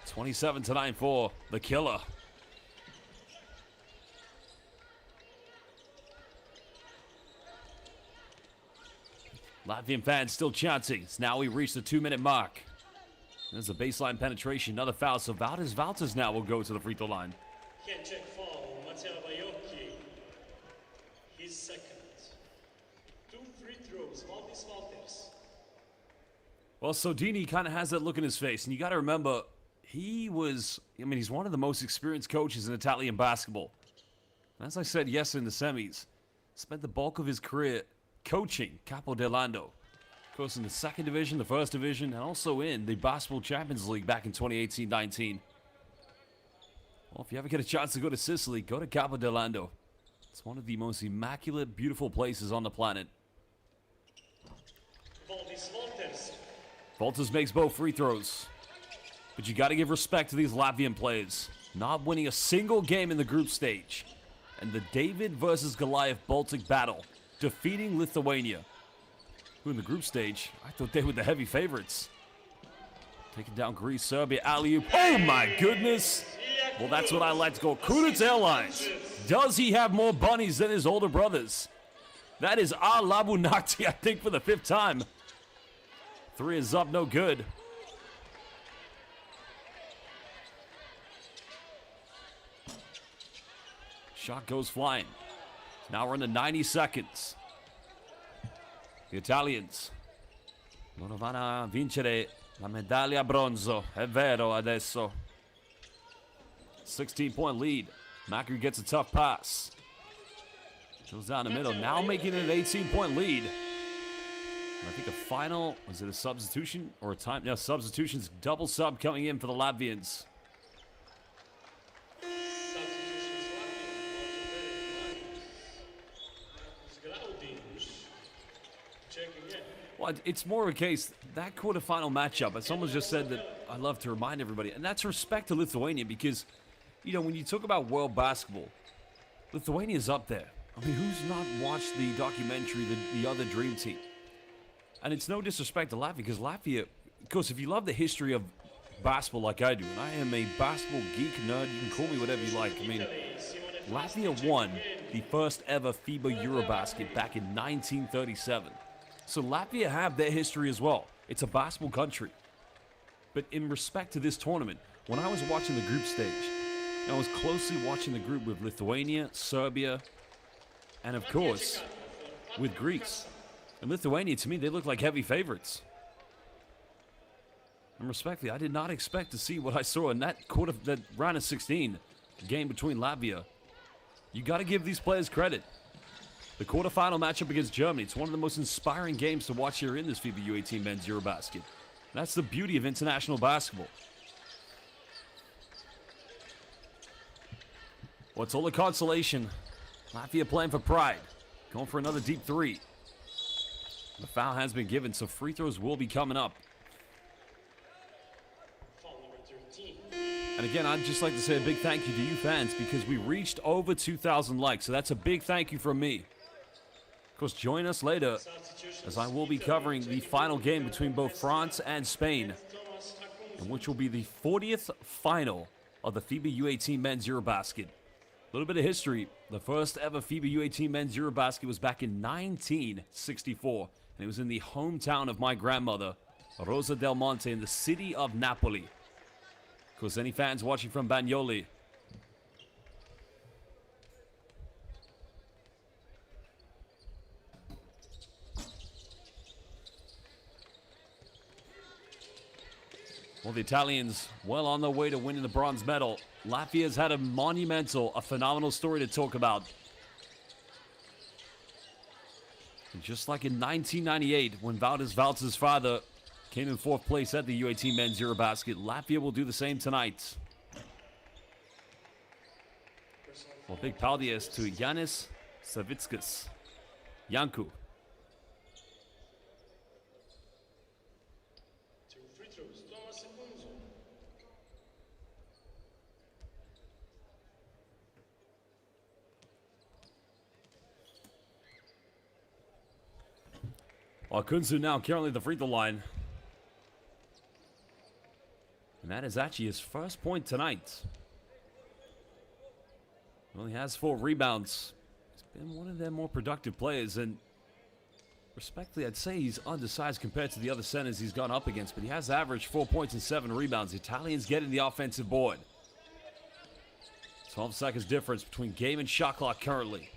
27-9 for the killer. Latvian fans still chanting. Now we reach the 2-minute mark. There's a baseline penetration. Another foul. So Valters now will go to the free throw line. Hand check foul, Matteo Baiocchi. His second. 2 free throws, Valdis Valters. Well, Sodini kind of has that look in his face. And you got to remember, he's one of the most experienced coaches in Italian basketball. And as I said yesterday in the semis, spent the bulk of his career coaching Capodellando. Of course, in the second division, the first division, and also in the Basketball Champions League back in 2018-19. Well, if you ever get a chance to go to Sicily, go to Capodellando. It's one of the most immaculate, beautiful places on the planet. Valdis Valters. Valters makes both free throws. But you got to give respect to these Latvian players. Not winning a single game in the group stage. And the David versus Goliath Baltic battle. Defeating Lithuania. Who in the group stage, I thought they were the heavy favorites. Taking down Greece, Serbia, alley-oop. Oh my goodness! Well, that's what I like to call Kuric Airlines. Does he have more bunnies than his older brothers? That is Labunakti, I think, for the 5th time. 3 is up, no good. Shot goes flying. Now we're in the 90 seconds. The Italians. Loro vanno a vincere la medaglia bronzo. È vero adesso. 16-point lead. Macri gets a tough pass. Goes down the middle. Now making it an 18-point lead. And I think a final, was it a substitution or a time? No, substitutions. Double sub coming in for the Latvians. Well, it's more of a case, that quarterfinal matchup, as someone just said that I love to remind everybody, and that's respect to Lithuania because, you know, when you talk about world basketball, Lithuania is up there. I mean, who's not watched the documentary, the Other Dream Team? And it's no disrespect to Latvia because Latvia, of course, if you love the history of basketball like I do, and I am a basketball geek, nerd, you can call me whatever you like. I mean, Latvia won the first ever FIBA EuroBasket back in 1937. So Latvia have their history as well. It's a basketball country. But in respect to this tournament, when I was watching the group stage, I was closely watching the group with Lithuania, Serbia, and of course, with Greece. And Lithuania, to me, they look like heavy favorites. And respectfully, I did not expect to see what I saw in that round of 16 game between Latvia. You got to give these players credit. The quarterfinal matchup against Germany. It's one of the most inspiring games to watch here in this FIBA U18 Men's EuroBasket. That's the beauty of international basketball. Well, it's all a consolation. Latvia playing for pride. Going for another deep three. The foul has been given, so free throws will be coming up. Foul number 13. And again, I'd just like to say a big thank you to you fans because we reached over 2,000 likes. So that's a big thank you from me. Of course, join us later as I will be covering the final game between both France and Spain, and which will be the 40th final of the FIBA U18 Men's EuroBasket. A little bit of history. The first ever FIBA U18 Men's EuroBasket was back in 1964, and it was in the hometown of my grandmother, Rosa del Monte, in the city of Napoli. Of course, any fans watching from Bagnoli, well, the Italians well on their way to winning the bronze medal. Latvia's had a phenomenal story to talk about. And just like in 1998, when Valdis Valtz's father came in 4th place at the U18 Men's EuroBasket, Latvia will do the same tonight. Well, big paldies to Yanis Savickas. Janku. Two free throws. Thomas Unzo. Well, Kunzu now currently the free throw line. And that is actually his first point tonight. Well, he has 4 rebounds. He's been one of their more productive players, and respectfully, I'd say he's undersized compared to the other centers he's gone up against, but he has averaged 4 points and 7 rebounds. The Italians getting the offensive board. 12 seconds difference between game and shot clock currently.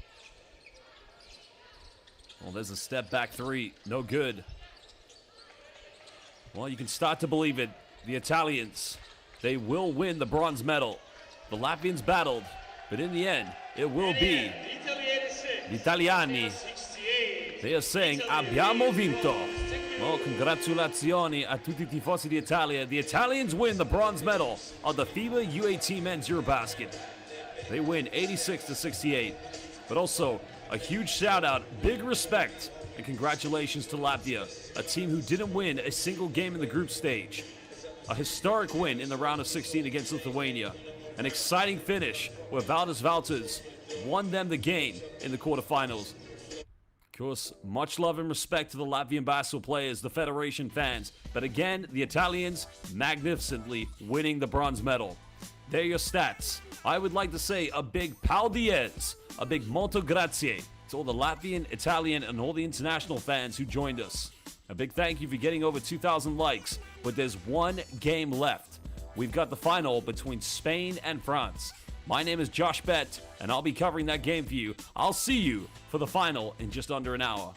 Well, there's a step back 3. No good. Well, you can start to believe it. The Italians, they will win the bronze medal. The Latvians battled, but in the end, it will be the Italiani. They are saying, abbiamo vinto. Well, congratulazioni a tutti i tifosi d'Italia. The Italians win the bronze medal of the FIBA U18 Men's EuroBasket. They win 86-68. But also, a huge shout out, big respect, and congratulations to Latvia, a team who didn't win a single game in the group stage. A historic win in the round of 16 against Lithuania. An exciting finish where Valdis Valtz's won them the game in the quarterfinals. Of course, much love and respect to the Latvian basketball players, the Federation fans. But again, the Italians magnificently winning the bronze medal. There are your stats. I would like to say a big paldies, a big molto grazie to all the Latvian, Italian, and all the international fans who joined us. A big thank you for getting over 2,000 likes, but there's one game left. We've got the final between Spain and France. My name is Josh Bett, and I'll be covering that game for you. I'll see you for the final in just under an hour.